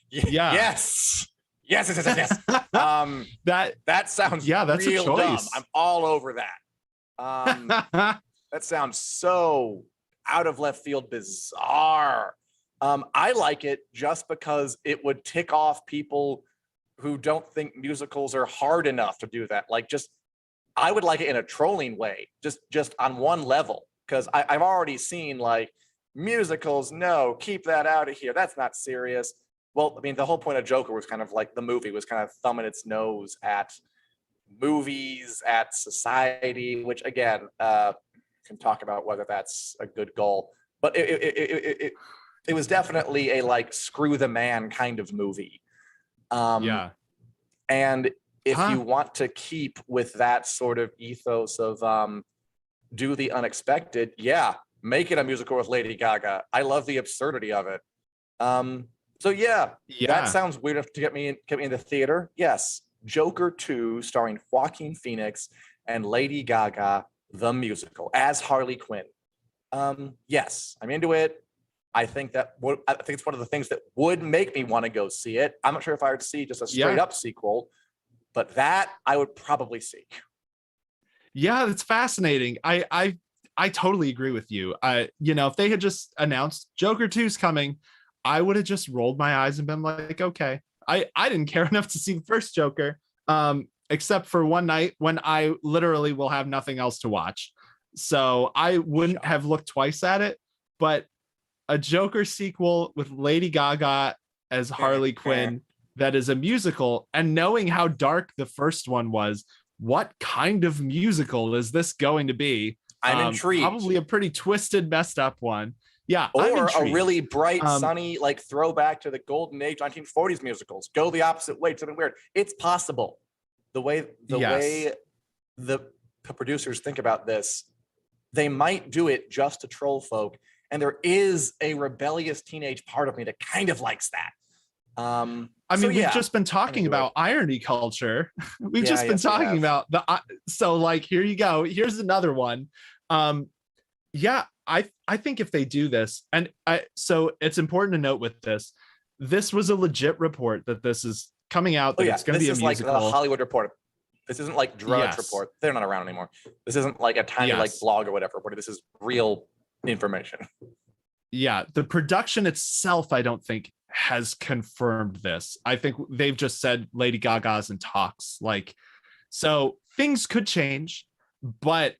Speaker 2: Yeah.
Speaker 1: Yes. Yes, yes, yes, yes, yes. That sounds
Speaker 2: that's
Speaker 1: real
Speaker 2: a choice.
Speaker 1: dumb. I'm all over that. That sounds so out of left field, bizarre. I like it just because it would tick off people who don't think musicals are hard enough to do that. Like, just I would like it in a trolling way, just on one level, because I've already seen like musicals. No, keep that out of here. That's not serious. Well, I mean, the whole point of Joker was kind of like the movie was kind of thumbing its nose at movies, at society, which again, can talk about whether that's a good goal. But it was definitely a like screw the man kind of movie.
Speaker 2: Yeah.
Speaker 1: And if you want to keep with that sort of ethos of do the unexpected, yeah, make it a musical with Lady Gaga. I love the absurdity of it. So yeah, that sounds weird enough to get me in the theater. Yes, Joker 2 starring Joaquin Phoenix and Lady Gaga, the musical as Harley Quinn. Yes, I'm into it. I think it's one of the things that would make me want to go see it. I'm not sure if I would see just a straight up sequel, but that I would probably see.
Speaker 2: Yeah, that's fascinating. I totally agree with you. If they had just announced Joker 2's coming, I would have just rolled my eyes and been like, okay. I didn't care enough to see the first Joker, except for one night when I literally will have nothing else to watch. So I wouldn't have looked twice at it, but a Joker sequel with Lady Gaga as Harley Quinn that is a musical, and knowing how dark the first one was, what kind of musical is this going to be?
Speaker 1: I'm intrigued.
Speaker 2: Probably a pretty twisted, messed up one. Yeah,
Speaker 1: or a really bright, sunny, like throwback to the golden age 1940s musicals. Go the opposite way, something weird. It's possible. The way the producers think about this, they might do it just to troll folk. And there is a rebellious teenage part of me that kind of likes that.
Speaker 2: We've just been talking about irony culture. We've just been talking about so like, here you go. Here's another one. I think if they do this, and so it's important to note with this was a legit report that this is coming out, that it's going to be a musical. This is like
Speaker 1: the Hollywood Report. This isn't like Drudge Report. They're not around anymore. This isn't like a tiny like blog or whatever. But this is real information.
Speaker 2: Yeah, the production itself, I don't think has confirmed this. I think they've just said Lady Gaga's in talks. Like, so things could change, but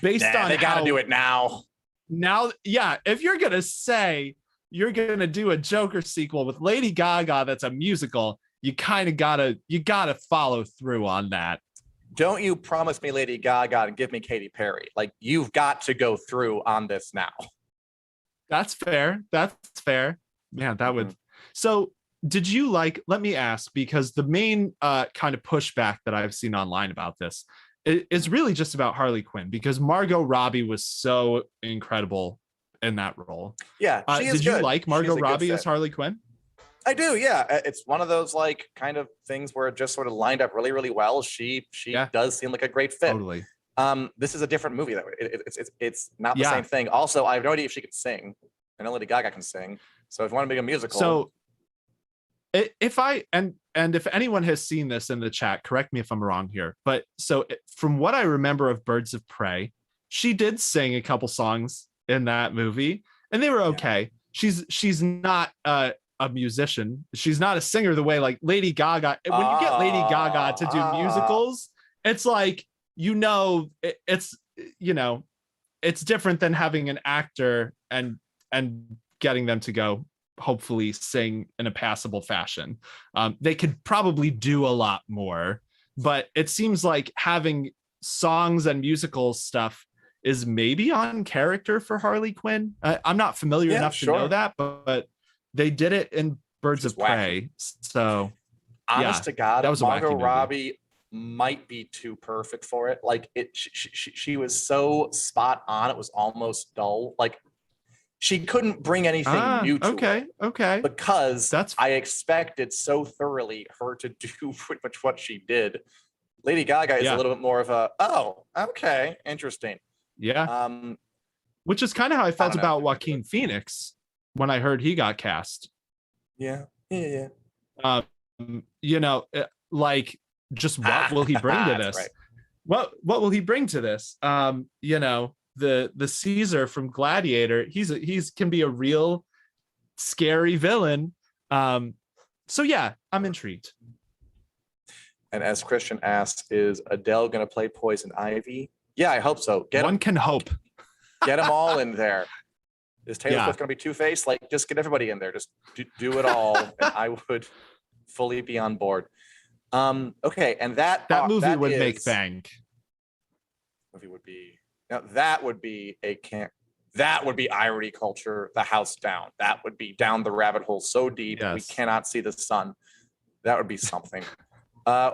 Speaker 2: based on
Speaker 1: they gotta do it now.
Speaker 2: Now, yeah, if you're gonna say you're gonna do a Joker sequel with Lady Gaga that's a musical, you kind of gotta follow through on that.
Speaker 1: Don't you promise me Lady Gaga and give me Katy Perry. Like, you've got to go through on this now.
Speaker 2: That's fair. Yeah, that would. So did you let me ask, because the main kind of pushback that I've seen online about this is really just about Harley Quinn, because Margot Robbie was so incredible in that role.
Speaker 1: Yeah,
Speaker 2: did you like Margot Robbie as Harley Quinn?
Speaker 1: I do, yeah. It's one of those like kind of things where it just sort of lined up really, really well. She does seem like a great fit.
Speaker 2: Totally.
Speaker 1: This is a different movie though. It's not the same thing. Also, I have no idea if she could sing. I know Lady Gaga can sing. So if you want to make a musical,
Speaker 2: so if anyone has seen this in the chat, correct me if I'm wrong here, but so from what I remember of Birds of Prey, she did sing a couple songs in that movie, and they were okay. Yeah. She's not a musician. She's not a singer the way like Lady Gaga. When you get Lady Gaga to do musicals, it's like, it's different than having an actor and getting them to go hopefully sing in a passable fashion. They could probably do a lot more, but it seems like having songs and musical stuff is maybe on character for Harley Quinn. I'm not familiar enough to know that, but they did it in Birds of Prey. So
Speaker 1: honest to God,
Speaker 2: that was a wacky
Speaker 1: Margot
Speaker 2: movie.
Speaker 1: Robbie might be too perfect for it. Like she was so spot on. It was almost dull. Like she couldn't bring anything new to it
Speaker 2: Okay.
Speaker 1: because
Speaker 2: That's
Speaker 1: I expected so thoroughly her to do pretty much what she did. Lady Gaga is a little bit more of a, oh, okay, interesting.
Speaker 2: yeah. Which is kind of how I felt about Joaquin Phoenix when I heard he got cast.
Speaker 1: Yeah. Yeah.
Speaker 2: You know, like, just what will he bring to this?
Speaker 1: Right.
Speaker 2: What will he bring to this? You know, the Caesar from Gladiator, he's can be a real scary villain. So yeah, I'm intrigued.
Speaker 1: And as Christian asks, is Adele going to play Poison Ivy? Yeah, I hope so.
Speaker 2: One can hope.
Speaker 1: Get them all in there. Is Taylor Swift going to be Two-Face? Like, just get everybody in there. Just do it all. And I would fully be on board. Okay, and that
Speaker 2: movie would make bank.
Speaker 1: Movie would be now that would be that would be irony culture, the house down. That would be down the rabbit hole so deep we cannot see the sun. That would be something.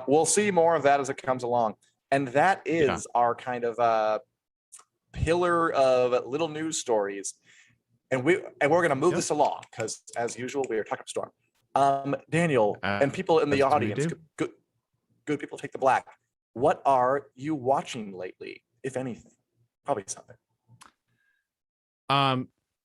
Speaker 1: We'll see more of that as it comes along. And that is our kind of pillar of little news stories. And we're going to move this along because, as usual, we are talking up storm. Daniel and people in the audience, good people take the black. What are you watching lately, if anything? Probably something.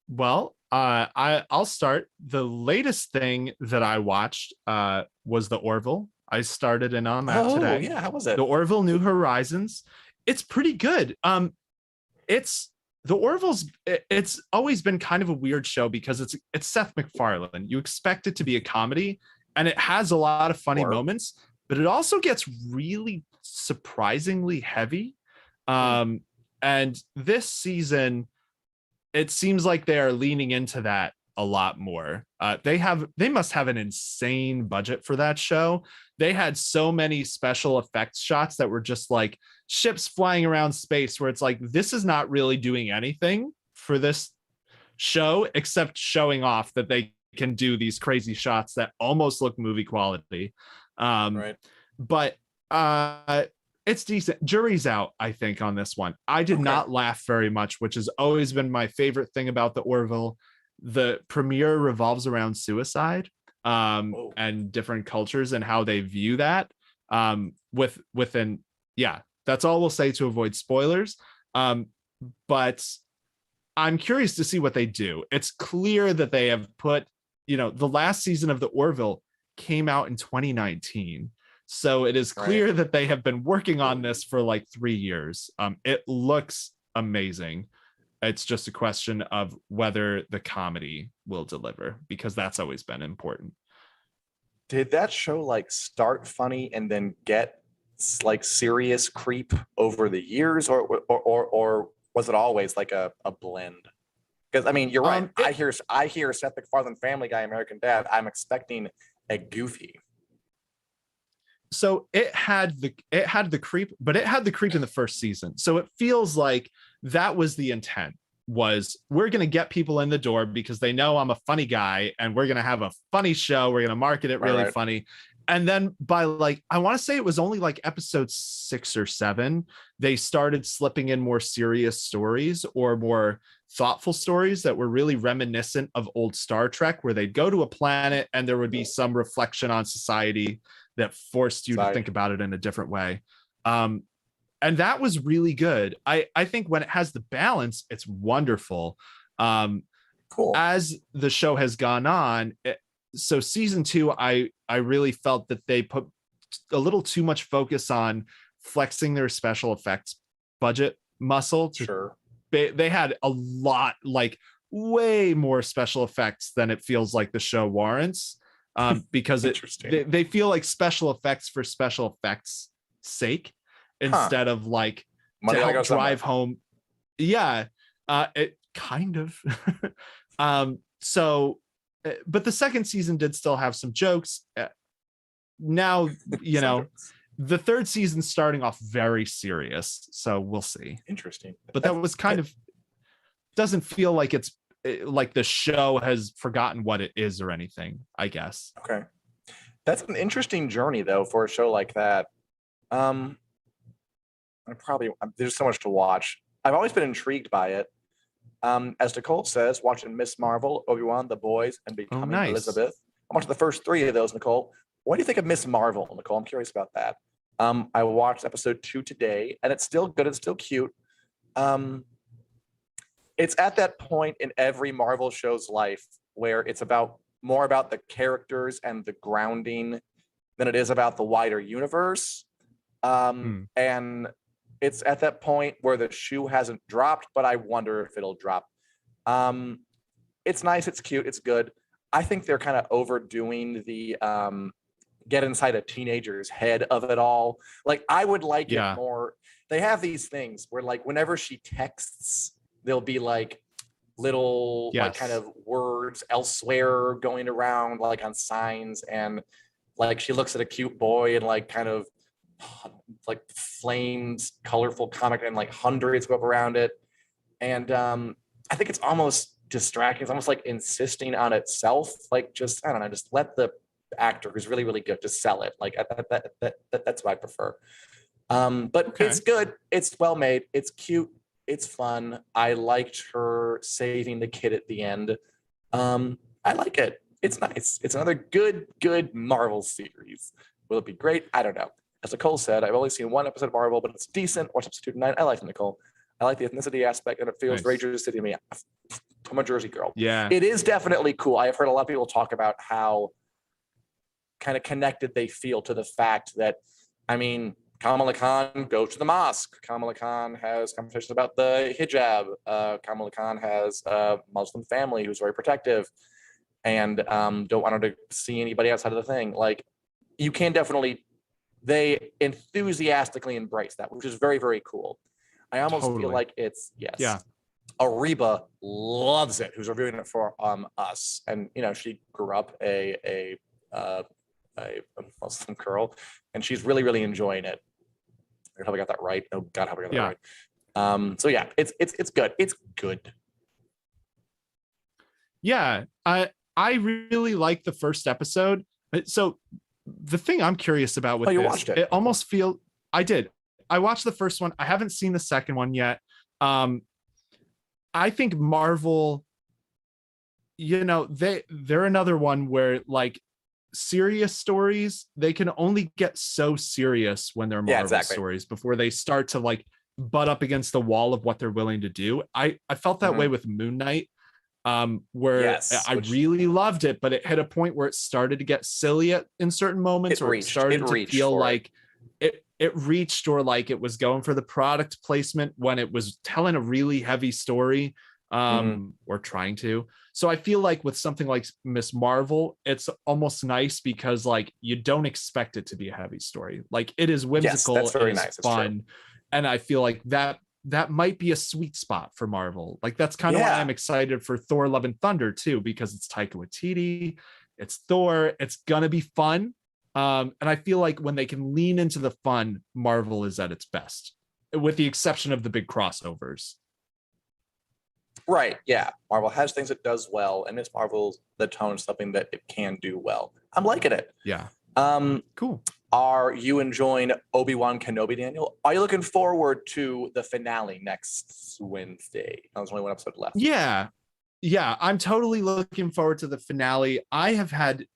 Speaker 2: Well, I'll start. The latest thing that I watched was the Orville. I started in on that today.
Speaker 1: Yeah, how was it?
Speaker 2: The Orville New Horizons. It's pretty good. It's the Orville's. It's always been kind of a weird show because it's Seth MacFarlane. You expect it to be a comedy, and it has a lot of funny moments, but it also gets really surprisingly heavy. And this season, it seems like they are leaning into that a lot more. They must have an insane budget for that show. They had so many special effects shots that were just like ships flying around space, where it's like, this is not really doing anything for this show except showing off that they can do these crazy shots that almost look movie quality. But it's decent. Jury's out, I think, on this one. I did not laugh very much, which has always been my favorite thing about the Orville. The premiere revolves around suicide and different cultures and how they view that within. That's all we'll say to avoid spoilers. But I'm curious to see what they do. It's clear that they have put, the last season of the Orville came out in 2019. So it is clear that they have been working on this for like 3 years. It looks amazing. It's just a question of whether the comedy will deliver, because that's always been important.
Speaker 1: Did that show like start funny and then get like serious creep over the years, or was it always like a blend? Because I mean, you're right. I hear Seth MacFarlane, Family Guy, American Dad. I'm expecting a goofy.
Speaker 2: So it had the creep, but it had the creep in the first season. So it feels like that was the intent, was we're going to get people in the door because they know I'm a funny guy and we're going to have a funny show. We're going to market it really funny. And then by like, I want to say it was only like episode 6 or 7, they started slipping in more serious stories or more thoughtful stories that were really reminiscent of old Star Trek, where they'd go to a planet and there would be some reflection on society that forced you to think about it in a different way. And that was really good. I think when it has the balance, it's wonderful.
Speaker 1: Cool.
Speaker 2: As the show has gone on, so season 2, I really felt that they put a little too much focus on flexing their special effects budget muscle. They had a lot, like way more special effects than it feels like the show warrants. Because they feel like special effects for special effects sake instead of like money to help drive home. It kind of. But the second season did still have some jokes. Now, the third season's starting off very serious, so we'll see.
Speaker 1: Interesting.
Speaker 2: But that was kind of, doesn't feel like it's like the show has forgotten what it is or anything, I guess.
Speaker 1: Okay. That's an interesting journey though for a show like that. Um, there's so much to watch. I've always been intrigued by it. As Nicole says, watching Miss Marvel, Obi-Wan, The Boys, and
Speaker 2: Oh,
Speaker 1: Becoming
Speaker 2: nice.
Speaker 1: Elizabeth. I'm watching the first three of those, Nicole. What do you think of Miss Marvel, Nicole? I'm curious about that. I watched episode 2 today, and it's still good. It's still cute. Um, it's at that point in every Marvel show's life where it's about more about the characters and the grounding than it is about the wider universe. And it's at that point where the shoe hasn't dropped, but I wonder if it'll drop. It's nice, it's cute, it's good. I think they're kind of overdoing the get inside a teenager's head of it all. Like I would like it more. They have these things where like whenever she texts, there'll be like little like kind of words elsewhere going around like on signs, and like she looks at a cute boy and like kind of like flames, colorful comic, and like hundreds go up around it. And I think it's almost distracting. It's almost like insisting on itself. Like just, I don't know, just let the actor who's really, really good just sell it. Like that's what I prefer. But it's good. It's well made. It's cute. It's fun. I liked her saving the kid at the end. I like it. It's nice. It's another good Marvel series. Will it be great? I don't know. As Nicole said, I've only seen one episode of Marvel, but it's decent. Watch episode 9. I like Nicole. I like the ethnicity aspect, and it feels very Jersey City to me. I'm a Jersey girl.
Speaker 2: Yeah.
Speaker 1: It is definitely cool. I have heard a lot of people talk about how kind of connected they feel to the fact that, I mean, Kamala Khan goes to the mosque. Kamala Khan has conversations about the hijab. Kamala Khan has a Muslim family who's very protective and don't want her to see anybody outside of the thing. Like, you can definitely, they enthusiastically embrace that, which is very, very cool. I almost feel like it's, Ariba loves it, who's reviewing it for us. And, you know, she grew up a Muslim girl, and she's really, really enjoying it. I hope I got that right. Oh God, I hope I got that right. So yeah, it's good. It's good.
Speaker 2: Yeah, I really like the first episode. So the thing I'm curious about with this, it almost feel I did. I watched the first one. I haven't seen the second one yet. I think Marvel, you know, they're another one where like serious stories, they can only get so serious when they're Marvel stories before they start to like butt up against the wall of what they're willing to do. I felt that way with Moon Knight, where I really loved it, but it hit a point where it started to get silly in certain moments, or it started to feel like it reached, or like it was going for the product placement when it was telling a really heavy story, or trying to. So I feel like with something like Miss Marvel, it's almost nice because like you don't expect it to be a heavy story. Like it is whimsical, that's very nice, fun, and I feel like that might be a sweet spot for Marvel. Like that's kind of why I'm excited for Thor: Love and Thunder too, because it's Taika Waititi, it's Thor, it's gonna be fun. And I feel like when they can lean into the fun, Marvel is at its best, with the exception of the big crossovers.
Speaker 1: Right. Yeah. Marvel has things it does well, and Miss Marvel's the tone, something that it can do well. I'm liking it.
Speaker 2: Yeah. Cool.
Speaker 1: Are you enjoying Obi-Wan Kenobi, Daniel? Are you looking forward to the finale next Wednesday? There's only one episode left.
Speaker 2: Yeah. Yeah. I'm totally looking forward to the finale. I've had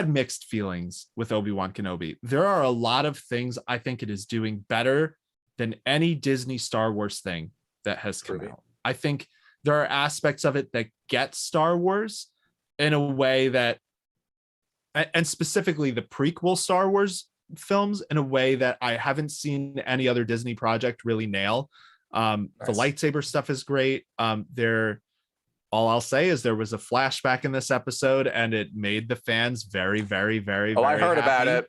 Speaker 2: mixed feelings with Obi-Wan Kenobi. There are a lot of things I think it is doing better than any Disney Star Wars thing that has come out. I think there are aspects of it that get Star Wars in a way that, and specifically the prequel Star Wars films, in a way that I haven't seen any other Disney project really nail. The lightsaber stuff is great. All I'll say is there was a flashback in this episode, and it made the fans very, very, very, very
Speaker 1: I heard
Speaker 2: happy
Speaker 1: about it.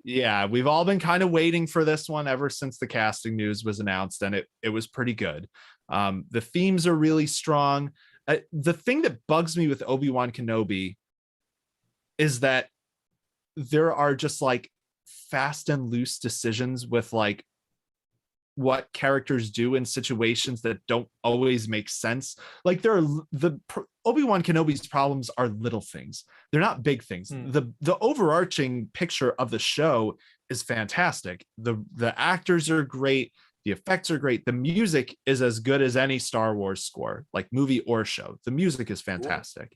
Speaker 2: Yeah, we've all been kind of waiting for this one ever since the casting news was announced, and it was pretty good. The themes are really strong. The thing that bugs me with Obi-Wan Kenobi is that there are just like fast and loose decisions with like what characters do in situations that don't always make sense. Like Obi-Wan Kenobi's problems are little things. They're not big things. The overarching picture of the show is fantastic. The actors are great. The effects are great. The music is as good as any Star Wars score, like movie or show. The music is fantastic.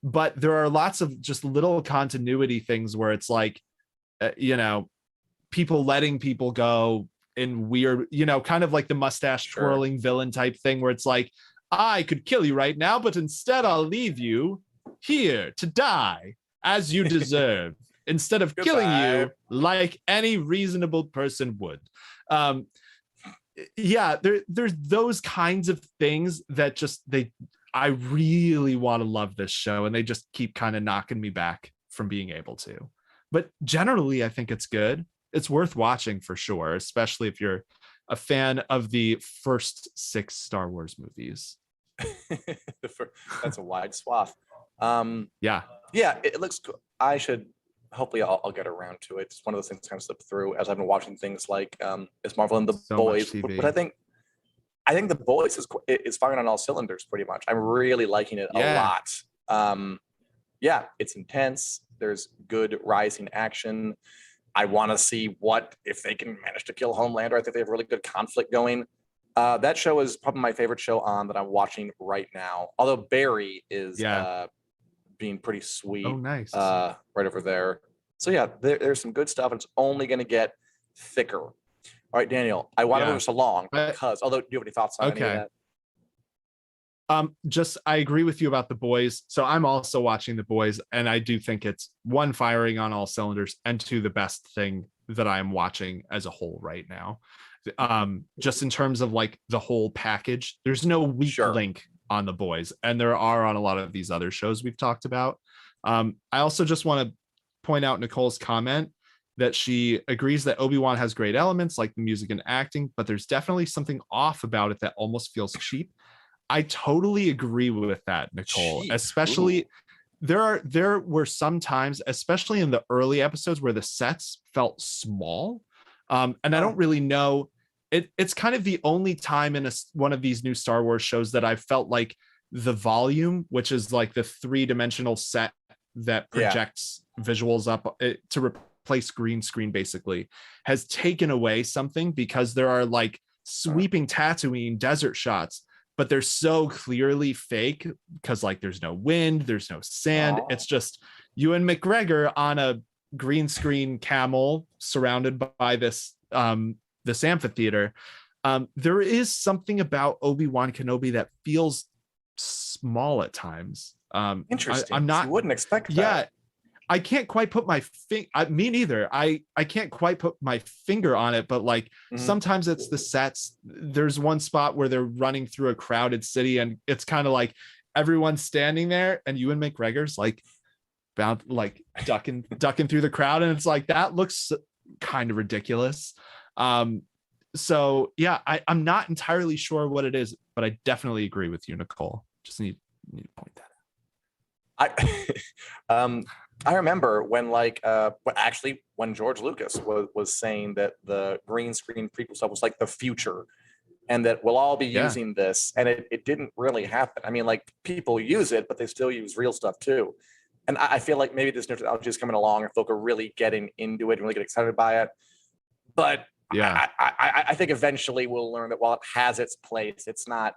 Speaker 2: But there are lots of just little continuity things where it's like, people letting people go in weird, kind of like the mustache twirling villain type thing where it's like, I could kill you right now, but instead I'll leave you here to die as you deserve instead of killing you like any reasonable person would. There's those kinds of things that I really want to love this show, and they just keep kind of knocking me back from being able to. But generally, I think it's good. It's worth watching for sure, especially if you're a fan of the first 6 Star Wars movies.
Speaker 1: That's a wide swath.
Speaker 2: Yeah,
Speaker 1: it looks cool. Hopefully I'll get around to it. It's one of those things I kind of slip through as I've been watching things like it's Marvel and The Boys. But I think The Boys is firing on all cylinders pretty much. I'm really liking it a lot. It's intense. There's good rising action. I want to see if they can manage to kill Homelander. I think they have really good conflict going. That show is probably my favorite show on that I'm watching right now. Although Barry is being pretty sweet.
Speaker 2: Oh, nice.
Speaker 1: Right over there. So there's some good stuff, and it's only going to get thicker. All right, Daniel, I want to move us along because, although, do you have any thoughts on any of that?
Speaker 2: I agree with you about The Boys. So I'm also watching The Boys, and I do think it's 1, firing on all cylinders, and 2, the best thing that I'm watching as a whole right now. Just in terms of like the whole package, there's no weak link on The Boys, and there are on a lot of these other shows we've talked about. I also just want to point out Nicole's comment that she agrees that Obi-Wan has great elements like the music and acting, but there's definitely something off about it that almost feels cheap. I totally agree with that, Nicole. Especially there were some times, especially in the early episodes, where the sets felt small. And I don't really know. It's kind of the only time in one of these new Star Wars shows that I felt like the volume, which is like the 3-dimensional set that projects visuals up to replace green screen, basically, has taken away something, because there are like sweeping Tatooine desert shots, but they're so clearly fake because like there's no wind, there's no sand. It's just Ewan McGregor on a green screen camel surrounded by this amphitheater. There is something about Obi-Wan Kenobi that feels small at times.
Speaker 1: Interesting.
Speaker 2: I'm not.
Speaker 1: You wouldn't expect that.
Speaker 2: Yeah, I can't quite put my me neither. I can't quite put my finger on it, but like sometimes it's the sets. There's one spot where they're running through a crowded city, and it's kind of like everyone's standing there, and Ewan McGregor's like ducking through the crowd, and it's like that looks kind of ridiculous. So yeah, I'm not entirely sure what it is, but I definitely agree with you, Nicole. Just need to point that
Speaker 1: out. I remember when when George Lucas was saying that the green screen prequel stuff was like the future, and that we'll all be using this, and it didn't really happen. I mean, like, people use it, but they still use real stuff too. And I feel like maybe this new technology is coming along, and folk are really getting into it and really get excited by it. But I think eventually we'll learn that while it has its place, it's not.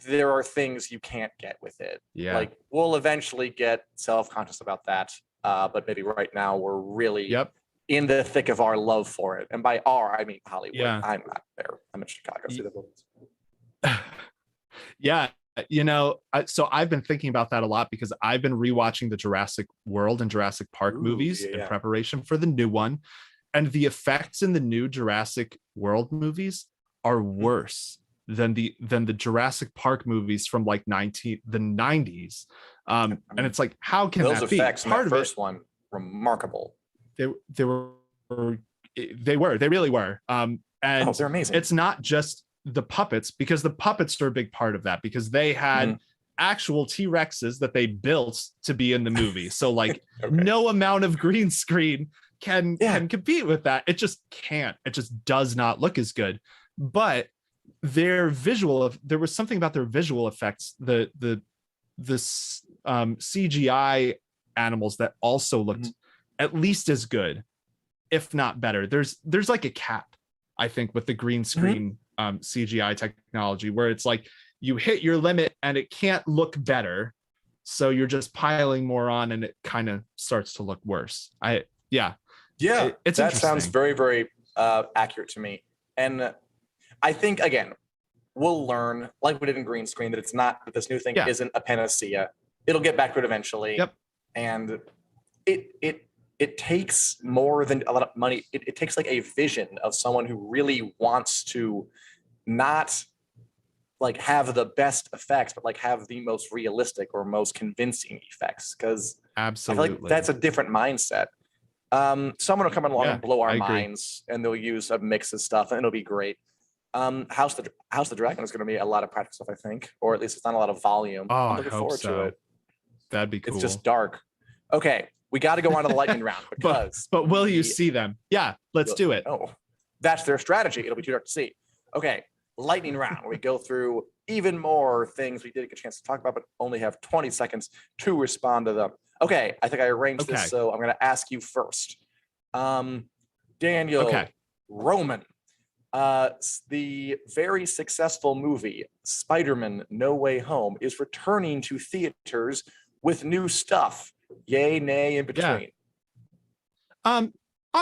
Speaker 1: There are things you can't get with it. Yeah. Like, we'll eventually get self-conscious about that. But maybe right now we're really in the thick of our love for it. And by our, I mean Hollywood. Yeah. I'm not there. I'm in Chicago. See the buildings.
Speaker 2: Yeah. So I've been thinking about that a lot, because I've been rewatching the Jurassic World and Jurassic Park movies in preparation for the new one. And the effects in the new Jurassic World movies are worse than the Jurassic Park movies from like the 90s. And it's like, how can
Speaker 1: those
Speaker 2: that
Speaker 1: effects
Speaker 2: be? Part
Speaker 1: in the
Speaker 2: of
Speaker 1: first one, remarkable.
Speaker 2: They really were. And
Speaker 1: they're amazing.
Speaker 2: It's not just the puppets, because the puppets are a big part of that, because they had actual T-Rexes that they built to be in the movie. So like
Speaker 1: Okay.
Speaker 2: no amount of green screen can
Speaker 1: Yeah.
Speaker 2: compete with that. It just can't. It just does not look as good. But there was something about their visual effects, the CGI animals that also looked at least as good, if not better. There's like a cap, I think, with the green screen CGI technology, where it's like you hit your limit and it can't look better, so you're just piling more on and it kind of starts to look worse. It's
Speaker 1: that sounds very, very accurate to me. And I think, again, we'll learn, like we did in green screen, that it's not, that this new thing isn't a panacea. It'll get back to it eventually.
Speaker 2: Yep.
Speaker 1: And it takes more than a lot of money. It takes like a vision of someone who really wants to not like have the best effects, but like have the most realistic or most convincing effects. Because
Speaker 2: absolutely,
Speaker 1: I feel like that's a different mindset. Someone will come along and blow our minds, and they'll use a mix of stuff, and it'll be great. House the Dragon is going to be a lot of practical stuff, I think, or at least it's not a lot of volume. I'm looking forward to it.
Speaker 2: That'd be cool.
Speaker 1: It's just dark. Okay, we got to go on to the lightning round because.
Speaker 2: but will you see them? Yeah, let's do it.
Speaker 1: Oh, that's their strategy. It'll be too dark to see. Okay, lightning round, where we go through even more things we didn't get a chance to talk about, but only have 20 seconds to respond to them. Okay, I think I arranged this, so I'm going to ask you first. Daniel Roman, the very successful movie Spider-Man No Way Home is returning to theaters with new stuff. Yay, nay, in between?
Speaker 2: I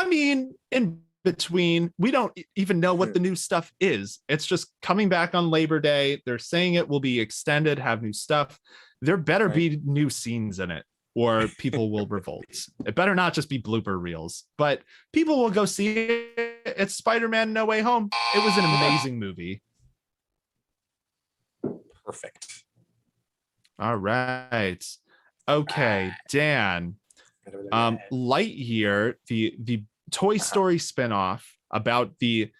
Speaker 2: mean, in between, we don't even know what the new stuff is. It's just coming back on Labor Day. They're saying it will be extended, have new stuff. There better be new scenes in it, or people will revolt. It better not just be blooper reels, but people will go see it. It's Spider-Man No Way Home. It was an amazing movie.
Speaker 1: Perfect.
Speaker 2: All right. Okay, Dan. Lightyear, the Toy Story spinoff about the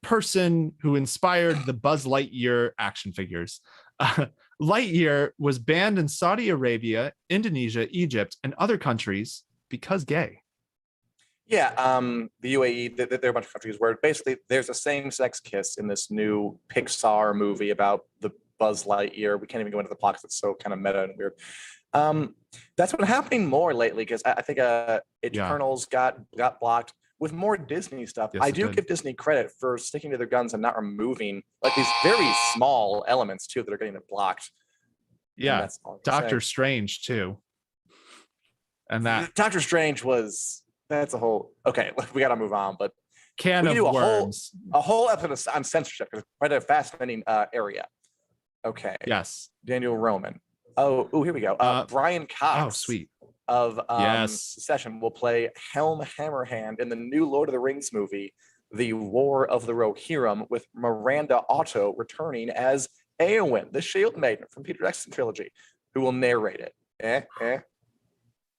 Speaker 2: person who inspired the Buzz Lightyear action figures. Lightyear was banned in Saudi Arabia, Indonesia, Egypt, and other countries because gay.
Speaker 1: Yeah, the UAE, there are a bunch of countries where basically there's a same-sex kiss in this new Pixar movie about the Buzz Lightyear. We can't even go into the plot because it's so kind of meta and weird. That's been happening more lately because I think Eternals got blocked with more Disney stuff.
Speaker 2: Yes,
Speaker 1: I do give Disney credit for sticking to their guns and not removing like these very small elements too that are getting it blocked.
Speaker 2: Yeah, Doctor Strange too. And that
Speaker 1: Doctor Strange that's a whole we got to move on, but
Speaker 2: can of worms.
Speaker 1: A whole episode on censorship because it's quite a fascinating area. Okay.
Speaker 2: Yes.
Speaker 1: Daniel Roman. Oh, here we go. Brian Cox.
Speaker 2: Oh, sweet.
Speaker 1: Of Session will play Helm Hammerhand in the new Lord of the Rings movie, The War of the Rohirrim, with Miranda Otto returning as Éowyn, the Shield Maiden from Peter Jackson trilogy, who will narrate it.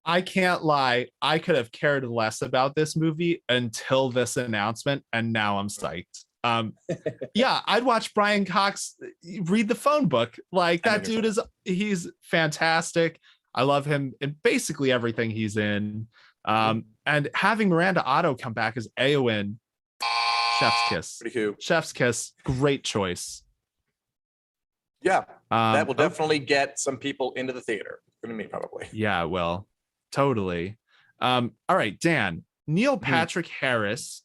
Speaker 2: I can't lie. I could have cared less about this movie until this announcement, and now I'm psyched. Yeah, I'd watch Brian Cox read the phone book. Like that dude he's fantastic. I love him in basically everything he's in. And having Miranda Otto come back as Éowyn, chef's kiss.
Speaker 1: Pretty cool.
Speaker 2: Chef's kiss. Great choice.
Speaker 1: Yeah, that will definitely get some people into the theater. For me, probably.
Speaker 2: Yeah, well, totally. All right, Dan. Neil Patrick Harris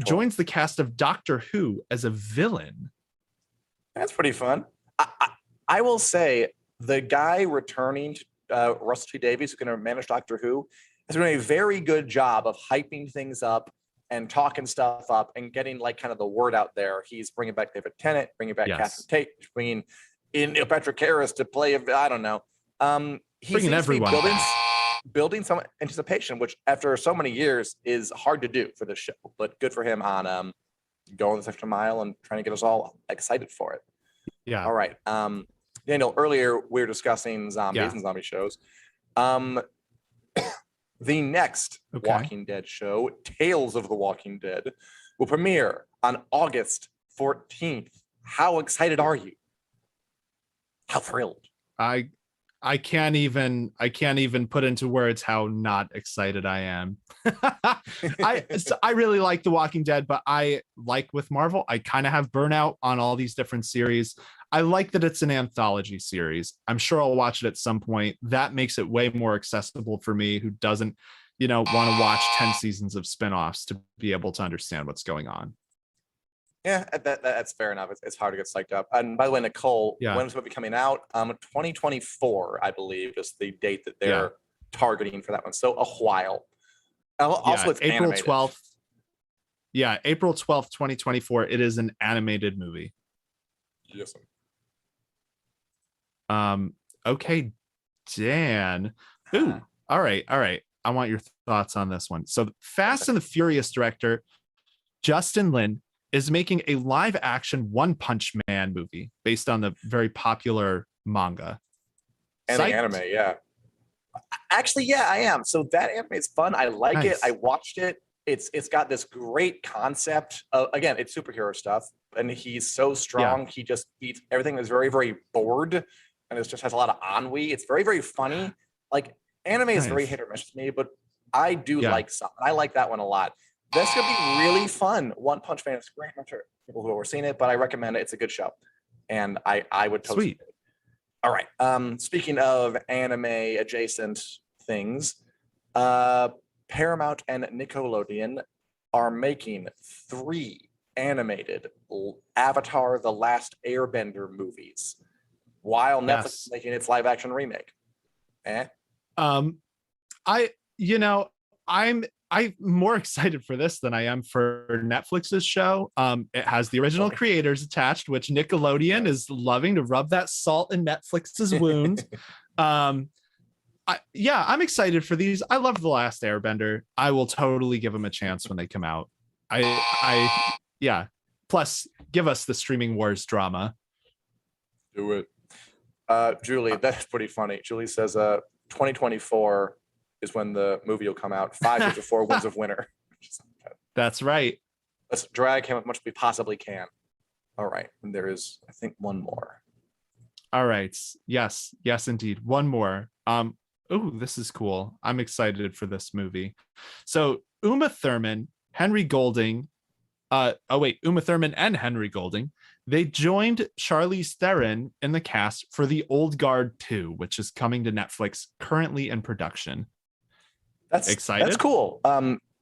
Speaker 2: joins the cast of Doctor Who as a villain.
Speaker 1: That's pretty fun. I will say the guy returning, Russell T Davies, who's going to manage Doctor Who, has done a very good job of hyping things up and talking stuff up and getting like kind of the word out there. He's bringing back David Tennant, bringing back Catherine Tate, bringing in Neil Patrick Harris to play. I don't know. He
Speaker 2: bringing everyone
Speaker 1: building some anticipation, which after so many years is hard to do for this show, but good for him on going this extra mile and trying to get us all excited for it.
Speaker 2: Yeah.
Speaker 1: All right. Daniel, earlier we were discussing zombies and zombie shows. The next Walking Dead show, Tales of the Walking Dead, will premiere on August 14th. How excited are you? How thrilled?
Speaker 2: I can't even put into words how not excited I am. I really like The Walking Dead, but I like with Marvel, I kind of have burnout on all these different series. I like that it's an anthology series. I'm sure I'll watch it at some point. That makes it way more accessible for me who doesn't, want to watch 10 seasons of spinoffs to be able to understand what's going on.
Speaker 1: Yeah, that's fair enough. It's hard to get psyched up. And by the way, Nicole,
Speaker 2: Yeah.
Speaker 1: when is it coming out? 2024, I believe, is the date that they're targeting for that one. So a while. Also, it's
Speaker 2: April
Speaker 1: animated.
Speaker 2: 12th. Yeah, April 12th, 2024. It is an animated movie.
Speaker 1: Yes.
Speaker 2: Okay, Dan. Ooh, all right. I want your thoughts on this one. So Fast and the Furious director Justin Lin is making a live action One Punch Man movie based on the very popular manga.
Speaker 1: And the anime, yeah. Actually, yeah, I am. So that anime is fun. I like it. I watched it. It's got this great concept. Again, it's superhero stuff, and he's so strong. He just eats everything. Is very, very bored, and it just has a lot of ennui. It's very, very funny. Like anime is very hit or miss to me, but I do like some. I like that one a lot. This could be really fun. One Punch Man is great. I'm sure people who have seen it, but I recommend it. It's a good show, and I would totally. Sweet. All right. Speaking of anime adjacent things, Paramount and Nickelodeon are making 3 animated Avatar: The Last Airbender movies, while Netflix is making its live action remake.
Speaker 2: I'm more excited for this than I am for Netflix's show. It has the original creators attached, which Nickelodeon is loving to rub that salt in Netflix's wound. I'm excited for these. I love The Last Airbender. I will totally give them a chance when they come out. Plus, give us the streaming wars drama.
Speaker 1: Do it. Julie, that's pretty funny. Julie says 2024 is when the movie will come out, 5 years before Winds of Winter.
Speaker 2: That's right.
Speaker 1: Let's drag him as much as we possibly can. All right. And there is, I think, one more.
Speaker 2: All right. Yes, indeed. One more. This is cool. I'm excited for this movie. So Uma Thurman, Henry Golding, Uma Thurman and Henry Golding, they joined Charlize Theron in the cast for The Old Guard 2, which is coming to Netflix, currently in production.
Speaker 1: That's exciting. That's cool.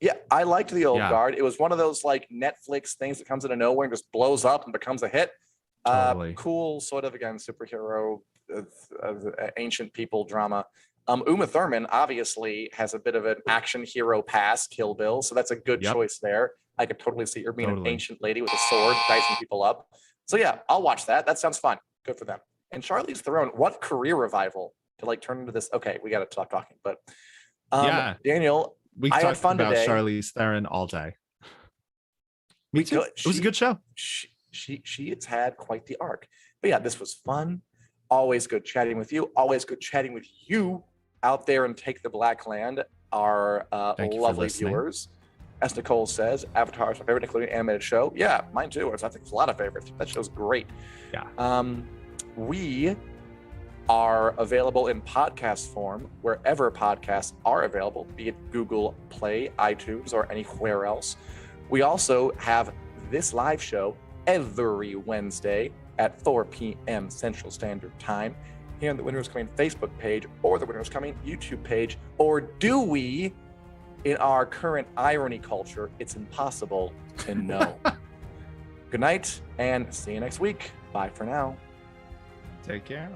Speaker 1: Yeah, I liked The Old Guard. It was one of those like Netflix things that comes out of nowhere and just blows up and becomes a hit. Totally. Cool, sort of, again, superhero, ancient people drama. Uma Thurman obviously has a bit of an action hero past, Kill Bill, so that's a good choice there. I could totally see her being an ancient lady with a sword, dicing people up. So yeah, I'll watch that. That sounds fun. Good for them. And Charlize Theron, what career revival to like turn into this? Okay, we got to stop talking. But Daniel,
Speaker 2: I had fun about today. Charlize Theron all day. Me too. It was a good show.
Speaker 1: She has had quite the arc. But yeah, this was fun. Always good chatting with you. Always good chatting with you out there and Take the Black Land, our lovely viewers. As Nicole says, Avatar is my favorite Nickelodeon animated show. Yeah, mine too. I think it's a lot of favorites. That show's great.
Speaker 2: Yeah.
Speaker 1: We are available in podcast form wherever podcasts are available, be it Google Play, iTunes, or anywhere else. We also have this live show every Wednesday at 4 p.m. Central Standard Time here on the Winter is Coming Facebook page or the Winter is Coming YouTube page. Or do we, in our current irony culture, it's impossible to know. Good night and see you next week. Bye for now.
Speaker 2: Take care.